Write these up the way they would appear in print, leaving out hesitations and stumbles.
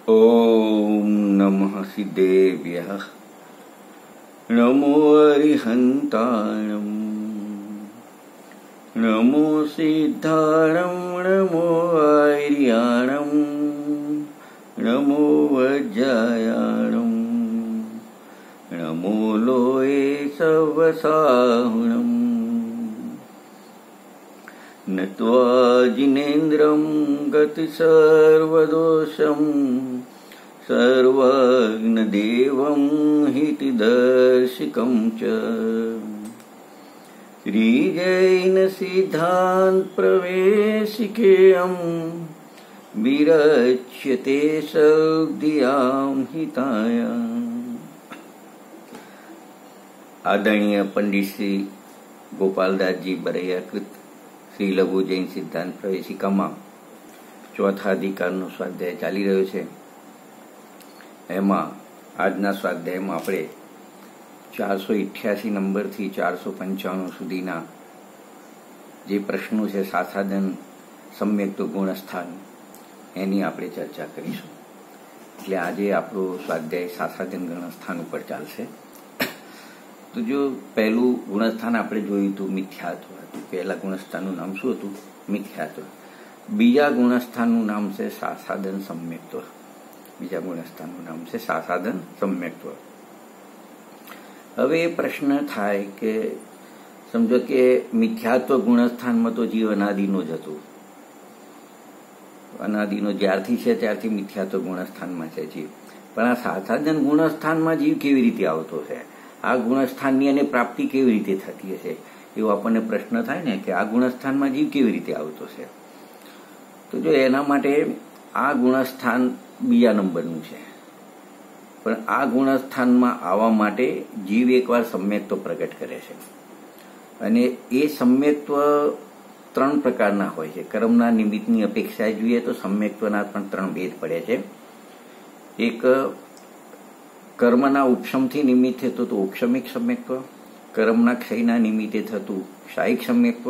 ओम नमः सिद्धेभ्यः नमो अरिहन्ताणं नमो सिद्धाणं नमो आर्याणं नमो वज्रायाणं नमो लोये सवसाहुणम् नत्वा जिनेन्द्रं गतिसर्वदोषं सर्वज्ञदेवं हितदर्शिकं च श्रीजैनसिद्धान्तप्रवेशिकेयं विरच्यते सौधियां हिताय। आदरणीय पंडित श्री गोपालदास जी बरैयाकृत श्री लघु जैन सिद्धांत प्रवेशिकाમાં ચોથા અધિકારનો સ્વાધ્યાય ચાલી રહ્યો છે। એમાં આજના સ્વાધ્યાયમાં આપણે 488 નંબરથી 495 સુધીના જે પ્રશ્નો છે સાસાધન સમ્યક્ત ગુણસ્થાન એની આપણે ચર્ચા કરીશું। એટલે આજે આપણો સ્વાધ્યાય સાસાધન ગુણસ્થાન ઉપર ચાલશે। તો જો પહેલું ગુણસ્થાન આપણે જોયું હતું મિથ્યાત્વ હતું। પહેલા ગુણસ્થાનનું નામ શું હતું? મિથ્યાત્વ। બીજા ગુણસ્થાનનું નામ છે સાસાધન સમ્યક્ત્વ। બીજા ગુણસ્થાનનું નામ છે સાસાધન સમ્યક્ત્વ। હવે એ પ્રશ્ન થાય કે સમજો કે મિથ્યાત્વ ગુણસ્થાનમાં તો જીવ અનાદિનો જ હતો। અનાદિનો જ્યારથી છે ત્યારથી મિથ્યાત્વ ગુણસ્થાનમાં છે જીવ। પણ આ સાસાધન ગુણસ્થાનમાં જીવ કેવી રીતે આવતો છે? આ ગુણસ્થાનની એને પ્રાપ્તિ કેવી રીતે થતી હશે? એવો આપણને પ્રશ્ન થાય ને કે આ ગુણસ્થાનમાં જીવ કેવી રીતે આવતો છે? તો જો એના માટે આ ગુણસ્થાન બીજા નંબરનું છે, પણ આ ગુણસ્થાનમાં આવવા માટે જીવ એકવાર સમ્યક્ત્વ પ્રગટ કરે છે। અને એ સમ્યક્ત્વ 3 પ્રકારના હોય છે। કર્મના નિમિત્તની અપેક્ષાએ જોઈએ તો સમ્યક્ત્વના પણ 3 ભેદ પડે છે। એક કર્મના ઉપશમથી નિમિત્તે થતું ઉપશમિક સમ્યક્ત્વ, કર્મના ક્ષયના નિમિત્તે થતું ક્ષાયિક સમ્યક્ત્વ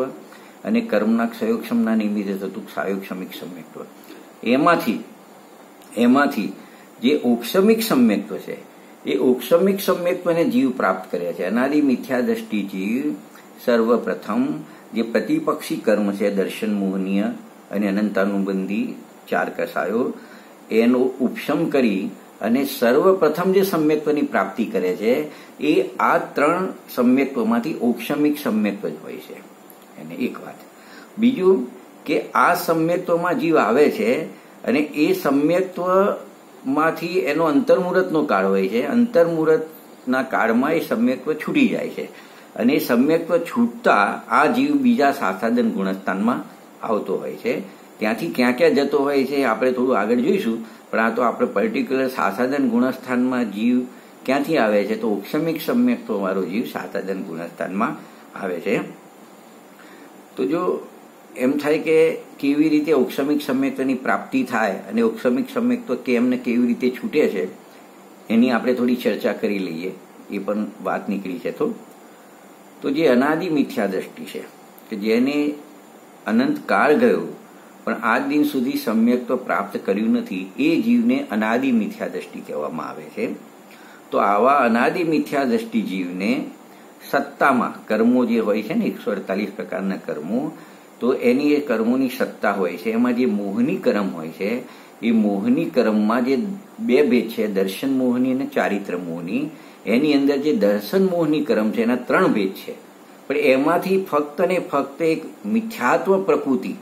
અને કર્મના ક્ષયોક્ષમના નિમિત્તે થતું ક્ષાયોક્ષમિક સમ્યક્ત્વ। એમાંથી જે ઉપશમિક સમ્યક્ત્વ છે એ ઉપશમિક સમ્યક્ત્વને જીવ પ્રાપ્ત કરે છે। અનાદિ મિથ્યા દ્રષ્ટિ જીવ સર્વપ્રથમ જે પ્રતિપક્ષી કર્મ છે દર્શન મોહનીય અને અનંતાનુબંધી 4 કસાયો એનો ઉપશમ કરી અને સર્વપ્રથમ જે સમ્યક્ત્વની પ્રાપ્તિ કરે છે એ આ 3 સમ્યક્ત્વમાંથી ઔક્ષમિક સમ્યક્ત્વ જ હોય છે। એને એક વાત। બીજું કે આ સમ્યક્ત્વમાં જીવ આવે છે અને એ સમ્યક્ત્વમાંથી એનો અંતર્મુહૂર્તનો કાળ હોય છે। અંતર્મુહૂર્તના કાળમાં એ સમ્યક્ત્વ છૂટી જાય છે અને એ સમ્યક્ત્વ છૂટતા આ જીવ બીજા સાસાધન ગુણસ્થાનમાં આવતો હોય છે। ત્યાંથી ક્યાં ક્યાં જતો હોય છે આપણે થોડું આગળ જોઈશું, પણ આ તો આપણે પર્ટિક્યુલર સાસાધન ગુણસ્થાનમાં જીવ ક્યાંથી આવે છે તો ઉપશમિક સમ્યક્ત્વ વાળો જીવ સાસાધન ગુણસ્થાનમાં આવે છે। તો જો એમ થાય કે કેવી રીતે ઉપશમિક સમ્યક્ત્વની પ્રાપ્તિ થાય અને ઉપશમિક સમ્યક્ત્વ કેમને કેવી રીતે છૂટે છે એની આપણે થોડી ચર્ચા કરી લઈએ, એ પણ વાત નીકળી છે। તો જે અનાદિ મિથ્યા દ્રષ્ટિ છે કે જેને અનંત કાળ ગયો પણ આજ દિન સુધી સમ્યક્ત્વ પ્રાપ્ત કર્યું નથી એ જીવને અનાદિ મિથ્યા દ્રષ્ટિ કહેવામાં આવે છે। તો આવા અનાદિ મિથ્યા દ્રષ્ટિ જીવને સત્તામાં કર્મો જે હોય છે ને 148 પ્રકારના કર્મો, તો એની એ કર્મોની સત્તા હોય છે। એમાં જે મોહની કર્મ હોય છે એ મોહની કર્મમાં જે 2 ભેદ છે દર્શન મોહની અને ચારિત્ર મોહની, એની અંદર જે દર્શન મોહની કર્મ છે એના 3 ભેદ છે, પણ એમાંથી ફક્ત ને ફક્ત એક મિથ્યાત્વ પ્રકૃતિ,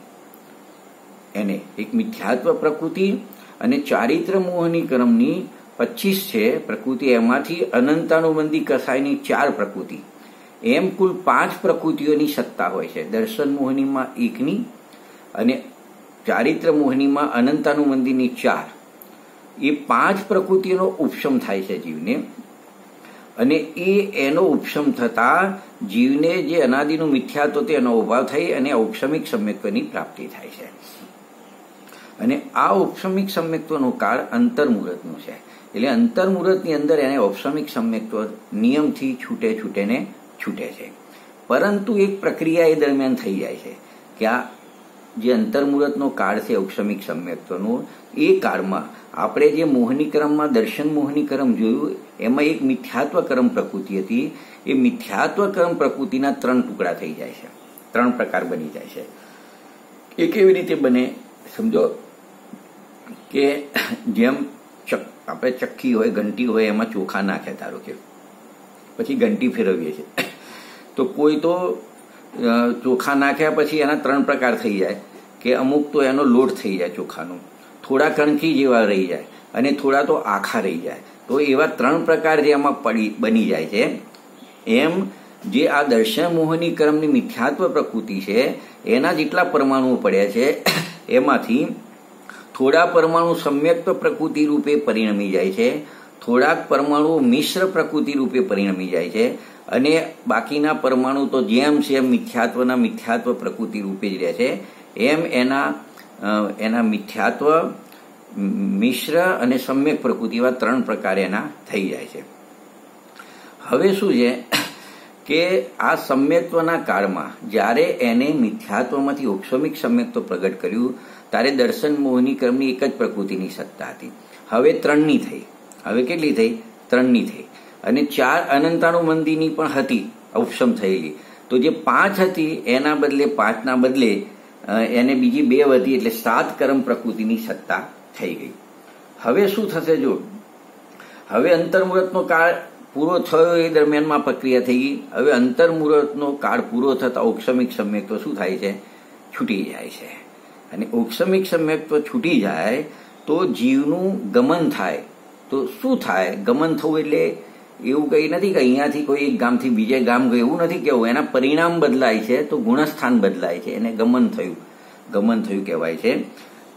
એને એક મિથ્યાત્વ પ્રકૃતિ અને ચારિત્ર મોહની કર્મની 25 છે પ્રકૃતિ, એમાંથી અનંતાનુબંધી કસાયની 4 પ્રકૃતિ, એમ કુલ 5 પ્રકૃતિઓની સત્તા હોય છે। દર્શન મોહનીમાં 1ની અને ચારિત્ર મોહનીમાં અનંતાનુબંધીની 4, એ 5 પ્રકૃતિઓનો ઉપશમ થાય છે જીવને, અને એનો ઉપશમ થતા જીવને જે અનાદિનું મિથ્યાત્વ તેનો અભાવ થઈ અને ઉપશમિક સમ્યક્ત્વની પ્રાપ્તિ થાય છે। અને આ ઉપશમિક સમ્યક્ત્વનો કાળ અંતર્મુહૂર્તનો છે, એટલે અંતર્મુહૂર્તની અંદર એને ઉપશમિક સમ્યક્ત્વ નિયમથી છૂટે છે। પરંતુ એક પ્રક્રિયા એ દરમિયાન થઈ જાય છે કે આ જે અંતર્મુહૂર્તનો કાળ છે ઔક્ષમિક સમ્યક્ત્વનો, એ કાળમાં આપણે જે મોહનીક્રમમાં દર્શન મોહનીક્રમ જોયું એમાં એક મિથ્યાત્વકર્મ પ્રકૃતિ હતી. એ મિથ્યાત્વકર્મ પ્રકૃતિના 3 ટુકડા થઈ જાય છે, 3 પ્રકાર બની જાય છે. એ કેવી રીતે બને સમજો કે જેમ આપણે ચક્કી હોય, ઘંટી હોય, એમાં ચોખા નાખે ધારો કે, પછી ઘંટી ફેરવીએ છીએ, તો કોઈ તો ચોખા નાખ્યા પછી એના 3 પ્રકાર થઈ જાય કે અમુક તો એનો લોટ થઈ જાય ચોખાનો, થોડા કણકી જેવા રહી જાય અને થોડા તો આખા રહી જાય. તો એવા 3 પ્રકાર જે એમાં બની જાય છે. એમ જે આ દર્શન મોહની ક્રમની મિથ્યાત્વ પ્રકૃતિ છે એના જેટલા પરમાણુઓ પડ્યા છે એમાંથી થોડા પરમાણુ સમ્યક્ત પ્રકૃતિ રૂપે પરિણમી જાય છે, થોડાક પરમાણુ મિશ્ર પ્રકૃતિ રૂપે પરિણમી જાય છે, અને બાકીના પરમાણુ તો જેમ છે મિથ્યાત્વના મિથ્યાત્વ પ્રકૃતિ રૂપે જ રહે છે. એમ એના મિથ્યાત્વ, મિશ્ર અને સમ્યક પ્રકૃતિ એવા 3 પ્રકાર એના થઈ જાય છે. હવે શું છે કે આ સમ્યક્ત્વના કાળમાં જ્યારે એને મિથ્યાત્વમાંથી ઔક્ષમિક સમ્યક્ત્વ પ્રગટ કર્યું ત્યારે દર્શન મોહની ક્રમની એક જ પ્રકૃતિની સત્તા હતી. હવે 3ની થઈ. હવે કેટલી થઈ? 3ની થઈ. અને 4 અનંતાનુબંધીની પણ હતી ઔક્ષમ થયેલી. તો જે 5 હતી એના બદલે 5ના બદલે એને બીજી 2 વધી, એટલે 7 કર્મ પ્રકૃતિની સત્તા થઈ ગઈ. હવે શું થશે? જો હવે અંતર્મુહૂર્તનો કાળ પૂરો થયો એ દરમિયાનમાં પ્રક્રિયા થઈ ગઈ. હવે અંતર્મુહૂર્તનો કાળ પૂરો થતા ઔક્ષમિક સમ્યક્ત્વ શું થાય છે? છૂટી જાય છે. અને ઔક્ષમિક સમ્યક્ત્વ છૂટી જાય તો જીવનું ગમન થાય. તો શું થાય? ગમન થવું એટલે એવું કંઈ નથી કે અહીંયાથી કોઈ એક ગામથી બીજે ગામ ગયું, એવું નથી કહેવું. એના પરિણામ બદલાય છે તો ગુણસ્થાન બદલાય છે, એને ગમન થયું કહેવાય છે.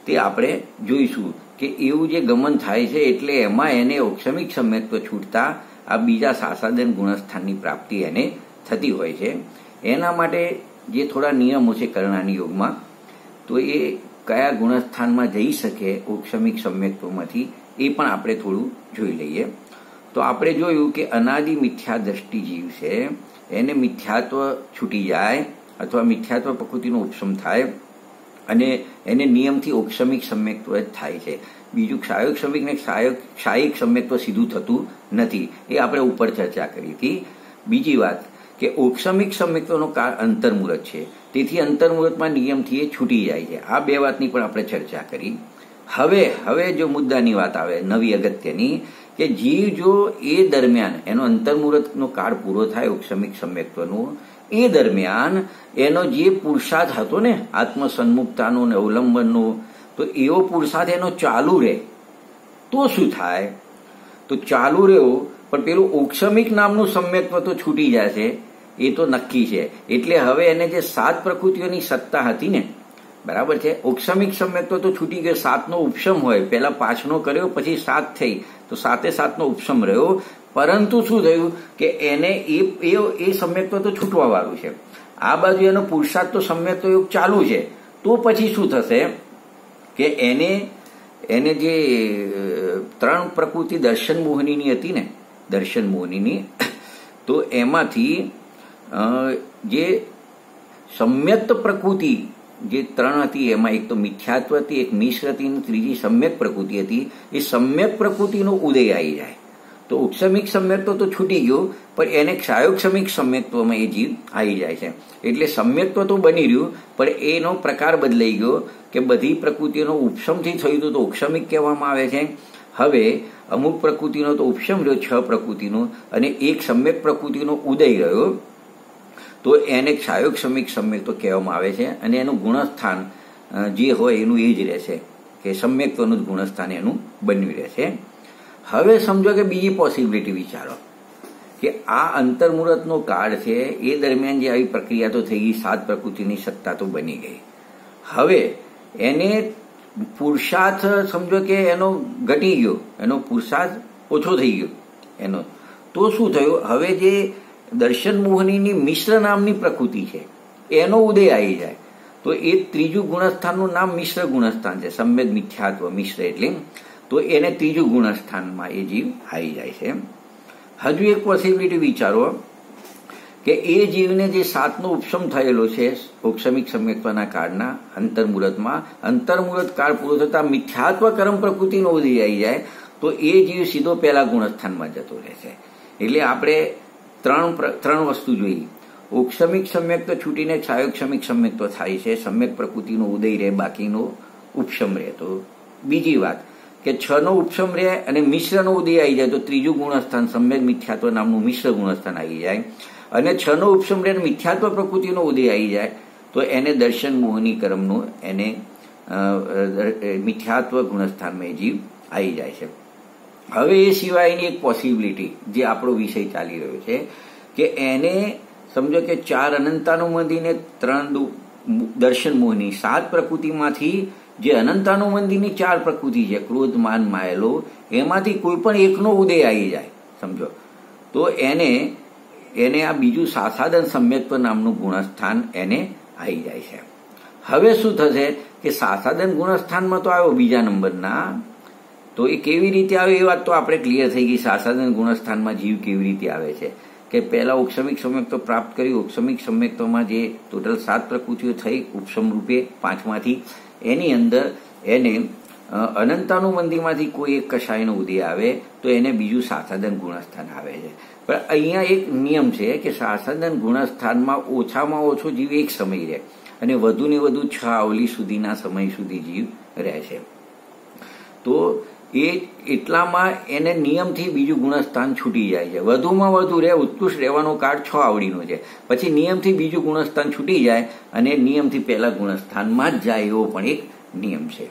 તે આપણે જોઈશું કે એવું જે ગમન થાય છે એટલે એમાં એને ઔક્ષમિક સમ્યક્ત્વ છૂટતા આ બીજા સાસાદન ગુણસ્થાનની પ્રાપ્તિ એને થતી હોય છે. એના માટે જે થોડા નિયમો છે કરણાની યોગમાં, તો એ કયા ગુણસ્થાનમાં જઈ શકે ઔક્ષમિક સમ્યક્ત્વમાંથી એ પણ આપણે થોડું જોઈ લઈએ. તો આપણે જોયું કે અનાદિ મિથ્યા દ્રષ્ટિ જીવ છે એને મિથ્યાત્વ છૂટી જાય અથવા મિથ્યાત્વ પ્રકૃતિનો ઉપશમ થાય અને એને નિયમથી ઔક્ષમિક સમ્યક્ત્વ જ થાય છે. બીજું ક્ષાયોક્ષમિક ને ક્ષાયિક સમ્યક્ત્વ સીધું થતું નથી. એ આપણે ઉપર ચર્ચા કરી હતી. બીજી વાત કે ઔક્ષમિક સમ્યક્ત્વનો કાળ અંતર્મુહૂર્ત છે, તેથી અંતર્મુહૂર્તમાં નિયમથી એ છૂટી જાય છે. આ 2 વાતની પણ આપણે ચર્ચા કરી. હવે જો મુદ્દાની વાત આવે નવી અગત્યની, કે જીવ જો એ દરમિયાન એનો અંતર્મુહૂર્તનો કાળ પૂરો થાય ઔક્ષમિક સમ્યક્ત્વનો, એ દરમિયાન એનો જે પુરુષાર્થ હતો ને આત્મસન્મુખતાનો ને અવલંબનનો, તો એવો પુરુષાર્થ એનો ચાલુ રહે તો શું થાય? તો ચાલુ રહ્યો પણ પેલું ઔક્ષમિક નામનું સમ્યક્ત્વ તો છૂટી જશે, એ તો નક્કી છે. એટલે હવે એને જે 7 પ્રકૃતિઓની સત્તા હતી ને, બરાબર છે, ઔક્ષમિક સમ્યક્ત્વ તો છૂટી ગયો. 7નો ઉપશમ હોય, પહેલા 5નો કર્યો પછી 7 થઈ, તો 7નો ઉપશમ રહ્યો. પરંતુ શું થયું કે એને એ સમ્યક્ત્વ તો છૂટવા વાળું છે. આ બાજુ એનો પુરુષાર્થ તો સમ્યક્ત્વ યોગ ચાલુ છે. તો પછી શું થશે કે એને જે 3 પ્રકૃતિ દર્શન મોહનીની હતી ને, દર્શન મોહનીની, તો એમાંથી જે સમ્યક્ત પ્રકૃતિ જે 3 હતી એમાં એક તો મિથ્યાત્વ હતી, એક મિશ્ર હતી, ત્રીજી સમ્યક પ્રકૃતિ હતી. એ સમ્યક પ્રકૃતિનો ઉદય આવી જાય તો ઔક્ષમિક સમ્યક્ત્વ તો છૂટી ગયું, પણ એને ક્ષાયોક્ષમિક સમ્યક્ત્વમાં એ જીવ આવી જાય છે. એટલે સમ્યક્ત્વ તો બની રહ્યું પણ એનો પ્રકાર બદલાઈ ગયો કે બધી પ્રકૃતિઓનો ઉપશમથી થયું તો ઔક્ષમિક કહેવામાં આવે છે. હવે અમુક પ્રકૃતિનો તો ઉપશમ રહ્યો 6 પ્રકૃતિનો, અને એક સમ્યક પ્રકૃતિનો ઉદય રહ્યો, તો એને ક્ષાયોક્ષમિક સમ્યક્ત્વ કહેવામાં આવે છે. અને એનું ગુણસ્થાન જે હોય એનું એ જ રહેશે કે સમ્યક્ત્વનું જ ગુણસ્થાન એનું બન્યું રહેશે. હવે સમજો કે બીજી પોસિબિલિટી વિચારો કે આ અંતર્મુહૂર્તનો કાળ છે એ દરમિયાન જે આવી પ્રક્રિયા તો થઈ ગઈ, 7 પ્રકૃતિની સત્તા તો બની ગઈ. હવે એને પુરુષાર્થ સમજો કે એનો ઘટી ગયો, એનો પુરુષાર્થ ઓછો થઈ ગયો એનો, તો શું થયું? હવે જે દર્શન મોહનીની મિશ્ર નામની પ્રકૃતિ છે એનો ઉદય આવી જાય, તો એ ત્રીજું ગુણસ્થાનનું નામ મિશ્ર ગુણસ્થાન છે. સમ્યક મિથ્યાત્વ મિશ્ર એટલે, તો એને ત્રીજું ગુણસ્થાનમાં એ જીવ આવી જાય છે. હજુ એક પોસિબિલિટી વિચારો કે એ જીવને જે સાતનો ઉપશમ થયેલો છે ઔક્ષમિક સમ્યક્ત્વના કાળના અંતર્મુહૂર્ત કાળ પૂરો થતા મિથ્યાત્વ કર્મ પ્રકૃતિનો ઉદય આવી જાય તો એ જીવ સીધો પહેલા ગુણસ્થાનમાં જતો રહેશે. એટલે આપણે ત્રણ વસ્તુ જોઈ. ઔક્ષમિક સમ્યક્ત્વ છૂટીને છાયોક્ષમિક સમ્યક્ત્વ થાય છે, સમ્યક પ્રકૃતિનો ઉદય રહે, બાકીનો ઉપશમ રહે. તો બીજી વાત કે 6નો ઉપશમ રહે અને મિશ્રનો ઉદય આવી જાય તો ત્રીજું ગુણસ્થાન સમ્યક મિથ્યાત્વ નામનું મિશ્ર ગુણસ્થાન આવી જાય. અને 6નો ઉપશમ રહે મિથ્યાત્વ પ્રકૃતિનો ઉદય આવી જાય તો એને દર્શન મોહની કર્મનો એને મિથ્યાત્વ ગુણસ્થાનમાં જીવ આવી જાય છે. હવે એ સિવાયની એક પોસિબિલિટી જે આપણો વિષય ચાલી રહ્યો છે કે એને સમજો કે 4 અનંતાનુબંધીને 3 દર્શન મોહની 7 પ્રકૃતિમાંથી જે અનંતાનુબંધીની 4 પ્રકૃતિ છે ક્રોધ માન માયેલો એમાંથી કોઈ પણ એકનો ઉદય આવી જાય સમજો તો એને આ બીજું સાસાદન સમ્યક્ત્વ નામનું ગુણસ્થાન એને આવી જાય છે. હવે શું થશે કે સાસાદન ગુણસ્થાનમાં તો આવ્યો બીજા નંબરના, તો એ કેવી રીતે આવે એ વાત તો આપણે ક્લિયર થઈ ગઈ. સાસાદન ગુણસ્થાનમાં જીવ કેવી રીતે આવે છે કે પહેલા ઔક્ષમિક સમ્યક્ત્વ પ્રાપ્ત કરી, ઔક્ષમિક સમ્યક્ત્વમાં જે ટોટલ 7 પ્રકૃતિઓ થઈ ઉપશમ રૂપે 5માંથી એની અંદર એને અનંતાનુબંધીમાંથી કોઈ એક કષાયનો ઉદય આવે તો એને બીજું સાસાદન ગુણસ્થાન આવે છે. પણ અહીંયા એક નિયમ છે કે સાસાદન ગુણસ્થાનમાં ઓછામાં ઓછો જીવ એક સમય રહે અને વધુને વધુ 6 આવલી સુધીના સમય સુધી જીવ રહે છે. તો એ એટલામાં એને નિયમથી બીજું ગુણસ્થાન છૂટી જાય છે. વધુમાં વધુ રહે, ઉત્કૃષ્ટ રહેવાનો કાળ 6 આવડીનો છે, પછી નિયમથી બીજું ગુણસ્થાન છૂટી જાય અને નિયમથી પહેલા ગુણસ્થાનમાં જ જાય એવો પણ એક નિયમ છે.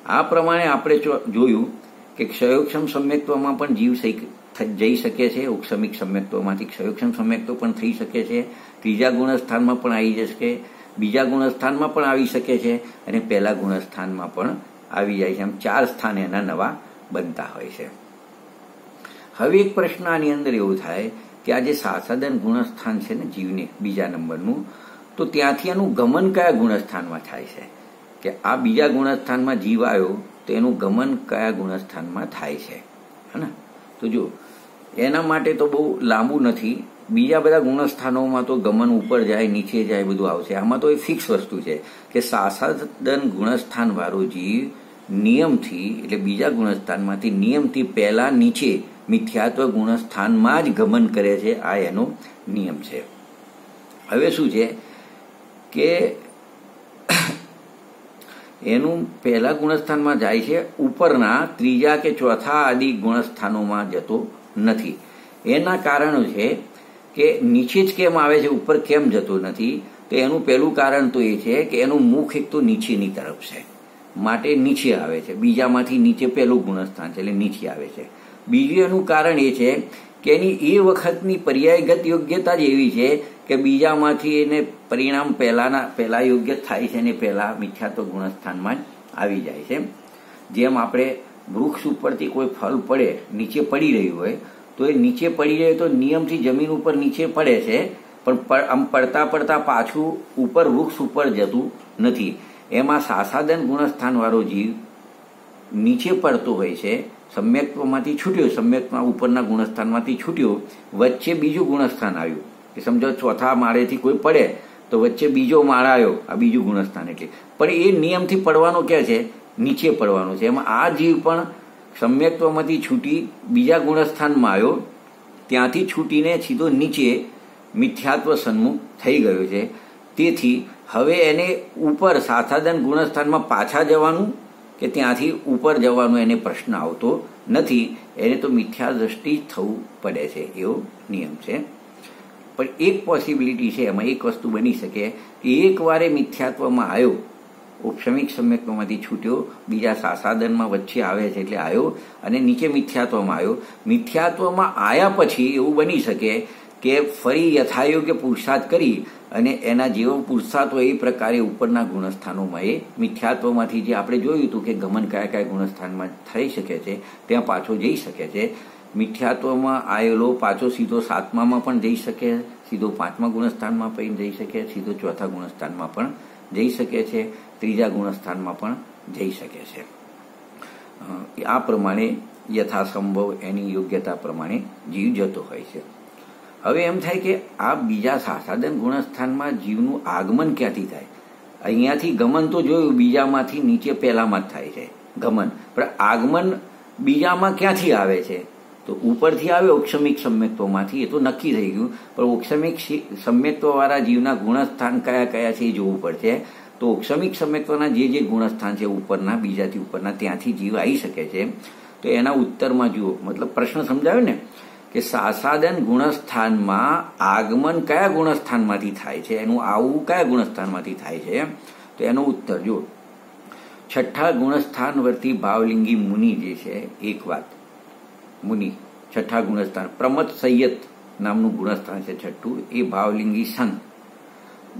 આ પ્રમાણે આપણે જોયું કે ક્ષયોક્ષમ સમ્યક્ત્વમાં પણ જીવ જઈ શકે છે, ઔક્ષમિક સમ્યક્ત્વમાંથી ક્ષયોક્ષમ સમ્યક્ત્વ પણ થઈ શકે છે, ત્રીજા ગુણસ્થાનમાં પણ આવી જશે, બીજા ગુણસ્થાનમાં પણ આવી શકે છે અને પહેલા ગુણસ્થાનમાં પણ આવી જાય છે. આમ 4 સ્થાન એના નવા બનતા હોય છે. હવે એક પ્રશ્ન આની અંદર એવો થાય કે આ જે સાસાદન ગુણસ્થાન છે ને જીવને બીજા નંબરનું, તો ત્યાંથી એનું ગમન કયા ગુણસ્થાનમાં થાય છે કે આ બીજા ગુણસ્થાનમાં જીવ આવ્યો તો એનું ગમન કયા ગુણસ્થાનમાં થાય છે હે. તો જો એના માટે તો બહુ લાંબુ નથી, બીજા બધા ગુણસ્થાનોમાં તો ગમન ઉપર જાય નીચે જાય બધું આવશે. આમાં તો એ ફિક્સ વસ્તુ છે કે સાસાદન ગુણસ્થાન વાળો જીવ નિયમથી એટલે બીજા ગુણસ્થાનમાંથી નિયમથી પહેલા નીચે મિથ્યાત્વ ગુણસ્થાનમાં જ ગમન કરે છે. આ એનો નિયમ છે. હવે શું છે કે એનું પહેલા ગુણસ્થાનમાં જાય છે, ઉપરના ત્રીજા કે ચોથા આદિ ગુણસ્થાનોમાં જતો નથી. એના કારણો છે કે નીચે જ કેમ આવે છે, ઉપર કેમ જતો નથી? તો એનું પહેલું કારણ તો એ છે કે એનું મુખ એક તો નીચેની તરફ છે, માટે નીચે આવે છે. બીજામાંથી નીચે પહેલું ગુણસ્થાન છે એટલે નીચે આવે છે. બીજું એનું કારણ એ છે કે એની એ વખતની પર્યાયગત યોગ્યતા જ એવી છે કે બીજામાંથી એને પરિણામ પહેલા યોગ્ય થાય છે અને પહેલા મિથ્યાત્વ ગુણસ્થાનમાં જ આવી જાય છે. જેમ આપણે વૃક્ષ ઉપરથી કોઈ ફળ પડે, નીચે પડી રહ્યું હોય તો એ નીચે પડી જાય તો નિયમથી જમીન ઉપર નીચે પડે છે, પણ આમ પડતા પડતા પાછું ઉપર વૃક્ષ ઉપર જતું નથી. એમાં સાસાદન ગુણસ્થાન વાળો જીવ નીચે પડતો હોય છે, સમ્યક્ત્વમાંથી છૂટ્યો, સમ્યક્ત્વમાં ઉપરના ગુણસ્થાનમાંથી છૂટ્યો, વચ્ચે બીજું ગુણસ્થાન આવ્યું કે સમજો ચોથા માળેથી કોઈ પડે તો વચ્ચે બીજો માળ આવ્યો, આ બીજું ગુણસ્થાન. એટલે પણ એ નિયમથી પડવાનો ક્યાં છે? નીચે પડવાનો છે. એમાં આ જીવ પણ સમ્યક્ત્વમાંથી છૂટી બીજા ગુણસ્થાનમાં આવ્યો, ત્યાંથી છૂટીને સીધો નીચે મિથ્યાત્વ સન્મુખ થઈ ગયો છે. તેથી હવે એને ઉપર સાસાદન ગુણસ્થાનમાં પાછા જવાનું કે ત્યાંથી ઉપર જવાનું એને પ્રશ્ન આવતો નથી. એને તો મિથ્યા દ્રષ્ટિ જ થવું પડે છે, એવો નિયમ છે. પણ એક પોસિબિલિટી છે, એમાં એક વસ્તુ બની શકે કે એક વારે મિથ્યાત્વમાં આવ્યો, ઔક્ષમિક સમ્યક્ત્વમાંથી છૂટ્યો, બીજા સાસાદનમાં વચ્ચે આવે છે એટલે આવ્યો અને નીચે મિથ્યાત્વમાં આવ્યો. મિથ્યાત્વમાં આવ્યા પછી એવું બની શકે કે ફરી યથાયોગ્ય પુરુષાર્થ કરી અને એના જેવો પુરુષાર્થ હોય એ પ્રકારે ઉપરના ગુણસ્થાનોમાં એ મિથ્યાત્વમાંથી જે આપણે જોયું હતું કે ગમન કયા કયા ગુણસ્થાનમાં થઈ શકે છે ત્યાં પાછો જઈ શકે છે. મિથ્યાત્વમાં આવેલો પાછો સીધો 7મામાં પણ જઈ શકે, સીધો 5મા ગુણસ્થાનમાં પણ જઈ શકે, સીધો 4થા ગુણસ્થાનમાં પણ જઈ શકે છે, 3જા ગુણસ્થાનમાં પણ જઈ શકે છે. આ પ્રમાણે યથાસંભવ એની યોગ્યતા પ્રમાણે જીવ જતો હોય છે. હવે એમ થાય કે આ બીજા સાસાદન ગુણસ્થાનમાં જીવનું આગમન ક્યાંથી થાય? અહીંયાથી ગમન તો જોયું, બીજામાંથી નીચે પહેલામાં જ થાય છે ગમન, પણ આગમન બીજામાં ક્યાંથી આવે છે? તો ઉપરથી આવે ઔક્ષમિક સમ્યક્ત્વમાંથી, એ તો નક્કી થઈ ગયું, પણ ઔક્ષમિક સમ્યક્ત્વવાળા જીવના ગુણસ્થાન કયા કયા છે એ જોવું પડશે. તો ઔક્ષમિક સમ્યક્ત્વના જે ગુણસ્થાન છે ઉપરના, બીજાથી ઉપરના, ત્યાંથી જીવ આવી શકે છે. તો એના ઉત્તરમાં જુઓ, મતલબ પ્રશ્ન સમજાયો ને કે સાસાદન ગુણસ્થાનમાં આગમન કયા ગુણસ્થાનમાંથી થાય છે, એનું આવવું કયા ગુણસ્થાનમાંથી થાય છે? તો એનો ઉત્તર જુઓ, છઠ્ઠા ગુણસ્થાનવર્તી ભાવલિંગી મુનિ જે છે, એક વાત, મુનિ છઠ્ઠા ગુણસ્થાન, પ્રમત સંયત નામનું ગુણસ્થાન છે છઠ્ઠું, એ ભાવલિંગી સંત.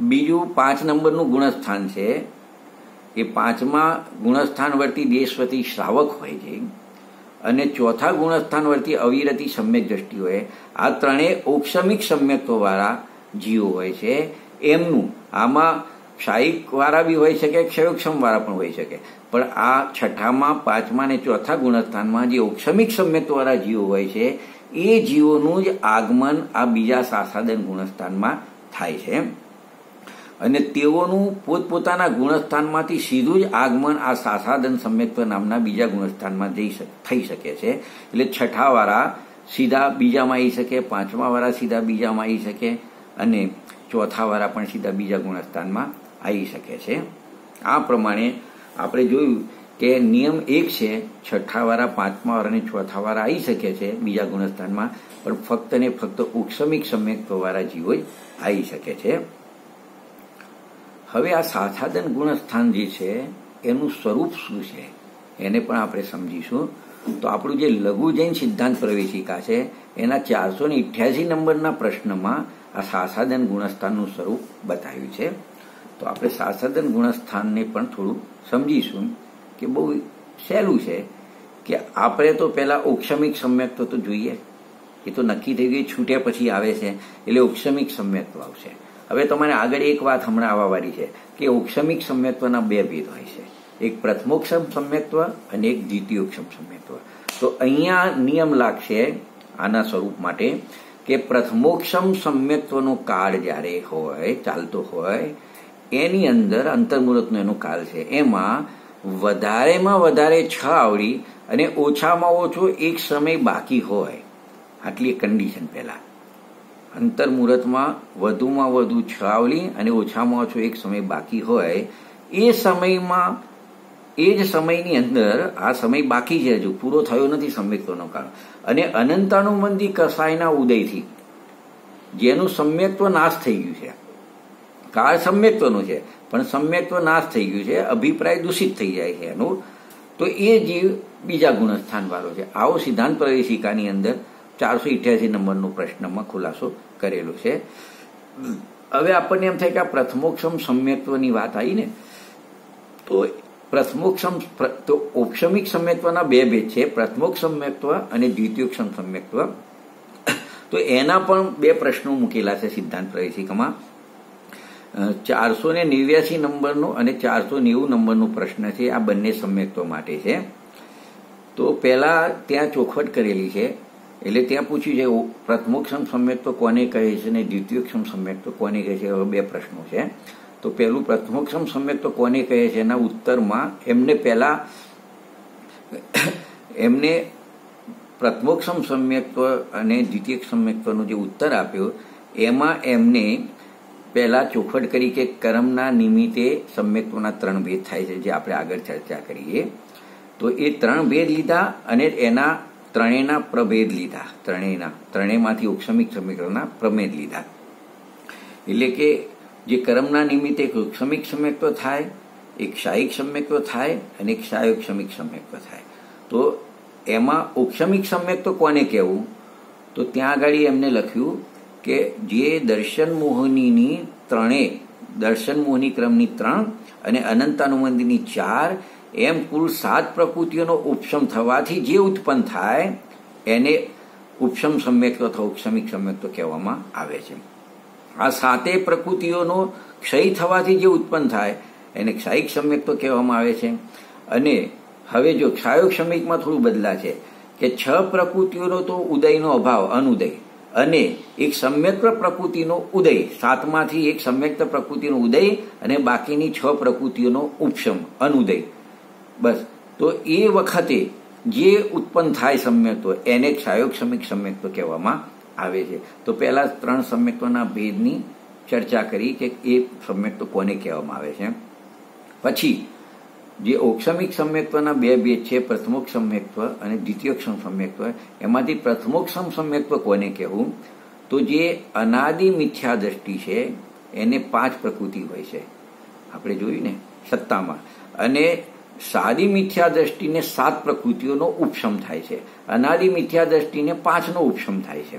બીજું 5 નંબરનું ગુણસ્થાન છે, એ 5મા ગુણસ્થાનવર્તી દેશવતી શ્રાવક હોય છે, અને ચોથા ગુણસ્થાનવર્તી અવિરતી સમ્યક દ્રષ્ટિ હોય. આ ત્રણેય ઔક્ષમિક સમ્યક્ત્વવાળા જીવો હોય છે. એમનું આમાં ક્ષાયિક વાળા બી હોઈ શકે, ક્ષયોક્ષમ વાળા પણ હોઈ શકે, પણ આ છઠ્ઠામાં, 5મા અને ચોથા ગુણસ્થાનમાં જે ઔક્ષમિક સમ્યક્ત્વવાળા જીવો હોય છે, એ જીવોનું જ આગમન આ બીજા સાસાદન ગુણસ્થાનમાં થાય છે. અને તેઓનું પોતપોતાના ગુણસ્થાનમાંથી સીધું જ આગમન આ સાસાદન સમ્યક્ત્વ નામના બીજા ગુણસ્થાનમાં થઈ શકે છે. એટલે છઠ્ઠાવાળા સીધા બીજામાં આવી શકે, 5માવાળા સીધા બીજામાં આવી શકે, અને ચોથાવાળા પણ સીધા બીજા ગુણસ્થાનમાં આવી શકે છે. આ પ્રમાણે આપણે જોયું કે નિયમ 1 છે, છઠ્ઠાવાળા, 5માવાળા અને ચોથાવાળા આવી શકે છે બીજા ગુણસ્થાનમાં, પણ ફક્ત ને ફક્ત ઔક્ષમિક સમ્યક્ત્વવાળા જીવો જ આવી શકે છે. હવે આ સાસાદન ગુણસ્થાન જે છે એનું સ્વરૂપ શું છે એને પણ આપણે સમજીશું. તો આપણું જે લઘુ જૈન સિદ્ધાંત પ્રવેશિકા છે એના 488 નંબરના પ્રશ્નમાં આ સાસાદન ગુણસ્થાનનું સ્વરૂપ બતાવ્યું છે. તો આપણે સાસાદન ગુણસ્થાનને પણ થોડું સમજીશું કે બહુ સહેલું છે કે આપણે તો પહેલા ઔક્ષમિક સમ્યક્ત્વ તો જોઈએ, એ તો નક્કી થઈ ગઈ, છૂટ્યા પછી આવે છે એટલે ઔક્ષમિક સમ્યક્ત્વ આવશે. હવે તમારે આગળ એક વાત હમણાં આવવાવાળી છે કે ઔક્ષમિક સમ્યક્ત્વના 2 ભેદ હોય છે, એક પ્રથમોક્ષમ સમ્યક્ત્વ અને એક દ્વિતીયોક્ષમ સમ્યક્ત્વ. તો અહીંયા નિયમ લાગશે આના સ્વરૂપ માટે કે પ્રથમોક્ષમ સમ્યક્ત્વનો કાળ જ્યારે હોય, ચાલતો હોય, એની અંદર અંતર્મુહૂર્તનો એનો કાળ છે, એમાં વધારેમાં વધારે 6 આવડી અને ઓછામાં ઓછો 1 સમય બાકી હોય, આટલી કન્ડિશન પહેલા. અંતર્મુહૂર્તમાં વધુમાં વધુ 6 આવલી અને ઓછામાં ઓછો 1 સમય બાકી હોય, એ સમયમાં, એ જ સમયની અંદર, આ સમય બાકી છે, હજુ પૂરો થયો નથી સમ્યક્ત્વનો કાળ, અને અનંતાનુબંધી કસાયના ઉદયથી જેનું સમ્યક્ત્વ નાશ થઈ ગયું છે, કાળ સમ્યક્ત્વનું છે પણ સમ્યક્ત્વ નાશ થઈ ગયું છે, અભિપ્રાય દૂષિત થઈ જાય છે એનું, તો એ જીવ બીજા ગુણસ્થાન વાળો છે. આવો સિદ્ધાંત પ્રવેશિકાની અંદર 488 નંબરનો પ્રશ્નમાં ખુલાસો કરેલો છે. હવે આપણને એમ થાય કે આ પ્રથમોક્ષમ સમ્યક્ત્વની વાત આવી ને, તો પ્રથમોક્ષમ, તો ઔક્ષમિક સમ્યક્ત્વના 2 ભેદ છે, પ્રથમોક્ષ સમ્યક્ત્વ અને દ્વિતીયોક્ષમ સમ્યક્ત્વ. તો એના પણ 2 પ્રશ્નો મૂકેલા છે સિદ્ધાંત પ્રવેશિકામાં. 489 નંબરનો અને 490 નંબરનો પ્રશ્ન છે, આ બંને સમ્યક્ત્વ માટે છે. તો પહેલા ત્યાં ચોખવટ કરેલી છે, એટલે ત્યાં પૂછ્યું છે પ્રથમોક્ષમ સમ્યક્ત્વ કોને કહે છે અને દ્વિતીયોક્ષમ સમ્યક્ત્વ કોને કહે છે. હવે 2 પ્રશ્નો છે. તો પહેલું પ્રથમોક્ષમ સમ્યક્ત્વ કોને કહે છે એના ઉત્તરમાં એમને પ્રથમોક્ષમ સમ્યક્ત્વ અને દ્વિતીયોક્ષમ સમ્યક્ત્વનો જે ઉત્તર આપ્યો એમાં એમને પહેલા ચોખવટ કરી કે કર્મના નિમિત્તે સમ્યક્ત્વના 3 ભેદ થાય છે, જે આપણે આગળ ચર્ચા કરીએ. તો એ 3 ભેદ લીધા અને એના ત્રણેયના પ્રભેદ લીધા, ત્રણેયમાંથી ઔક્ષમિક સમ્યક્ત્વના પ્રભેદ લીધા. એટલે કે જે કર્મના નિમિત્તે એક ઔક્ષમિક સમ્યક્ત્વ થાય, એક ક્ષાયિક સમ્યક્ત્વ થાય અને એક ક્ષાયોક્ષમિક સમ્યક્ત્વ થાય. તો એમાં ઔક્ષમિક સમ્યક્ત્વ કોને કહેવું? તો ત્યાં આગળ એમને લખ્યું કે જે દર્શન મોહનીની ત્રણેય, દર્શન મોહની ક્રમની 3 અને અનંતાનુબંધીની 4, એમ કુલ 7 પ્રકૃતિઓનો ઉપશમ થવાથી જે ઉત્પન્ન થાય એને ઉપશમ સમ્યક્ત્વ અથવા ઔક્ષમિક સમ્યક્ત્વ કહેવામાં આવે છે. આ 7 પ્રકૃતિઓનો ક્ષય થવાથી જે ઉત્પન્ન થાય એને ક્ષાયિક સમ્યક્ત્વ કહેવામાં આવે છે. અને હવે જો ક્ષાયોક્ષમિકમાં થોડું બદલા છે કે 6 પ્રકૃતિઓનો તો ઉદયનો અભાવ, અનુદય, અને એક સમ્યક્ત પ્રકૃતિનો ઉદય, સાતમાંથી એક સમ્યક્ત પ્રકૃતિનો ઉદય અને બાકીની 6 પ્રકૃતિઓનો ઉપશમ, અનુદય. બસ, તો એ વખતે જે ઉત્પન્ન થાય સમ્યક્ત્વ એને ક્ષાયોક્ષમિક સમ્યક્ત્વ કહેવામાં આવે છે. તો પહેલા 3 સમ્યક્ત્વના ભેદની ચર્ચા કરી કે એ સમ્યક્ત્વ કોને કહેવામાં આવે છે. પછી જે ઔક્ષમિક સમ્યક્ત્વના 2 ભેદ છે, પ્રથમોક્ષમ સમ્યક્ત્વ અને દ્વિતીયોક્ષમ સમ્યક્ત્વ. એમાંથી પ્રથમોક્ષમ સમ્યક્ત્વ કોને કહેવું? તો જે અનાદિ મિથ્યા દ્રષ્ટિ છે એને 5 પ્રકૃતિ હોય છે, આપણે જોયું ને સત્તામાં. અને સાદી મિથ્યા દ્રષ્ટિને 7 પ્રકૃતિઓનો ઉપશમ થાય છે, અનાદિ મિથ્યા દ્રષ્ટિને 5નો ઉપશમ થાય છે,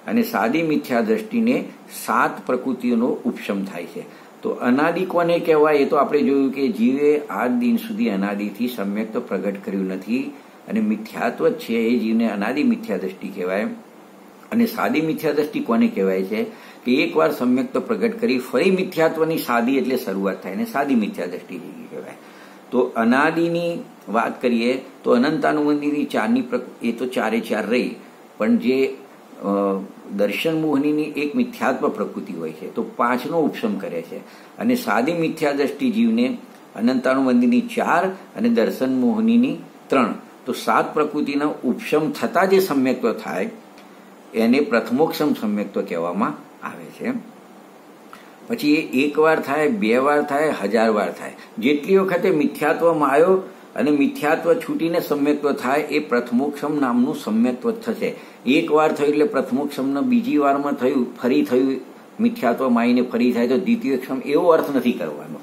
અને સાદી મિથ્યા દ્રષ્ટિને 7 પ્રકૃતિઓનો ઉપશમ થાય છે. તો અનાદિ કોને કહેવાય? એ તો આપણે જોયું કે જીવે આજ દિન સુધી અનાદિથી સમ્યક્ત પ્રગટ કર્યું નથી, અને મિથ્યાત્વ જ છે એ જીવને અનાદિ મિથ્યા દ્રષ્ટિ કહેવાય. અને સાદી મિથ્યા દ્રષ્ટિ કોને કહેવાય છે? કે એકવાર સમ્યક્ત પ્રગટ કરી ફરી મિથ્યાત્વની સાદી એટલે શરૂઆત થાય, અને સાદી મિથ્યા દ્રષ્ટિ કહેવાય. તો અનાદિની વાત કરીએ તો અનંતાનુબંધીની 4ની એ તો 4 રહી, પણ જે દર્શન મોહનીની એક મિથ્યાત્વ પ્રકૃતિ હોય છે તો 5નો ઉપશમ કરે છે. અને સાદી મિથ્યા દ્રષ્ટિ જીવને અનંતાનુબંધીની 4 અને દર્શન મોહનીની 3, તો 7 પ્રકૃતિના ઉપશમ થતા જે સમ્યક્ત્વ થાય એને પ્રથમોક્ષમ સમ્યક્ત્વ કહેવામાં આવે છે. પછી એ 1 વાર થાય, 2 વાર થાય, 1000 વાર થાય. જેટલી વખતે મિથ્યાત્વમાં આવ્યો અને મિથ્યાત્વ છૂટીને સમ્યક્ત્વ થાય એ પ્રથમોક્ષમ નામનું સમ્યક્ત્વ થશે. 1 વાર થયું એટલે પ્રથમોક્ષમનો, બીજી વારમાં થયું ફરી થયું મિથ્યાત્વમાં આવીને ફરી થાય તો દ્વિતીયોક્ષમ, એવો અર્થ નથી કરવાનો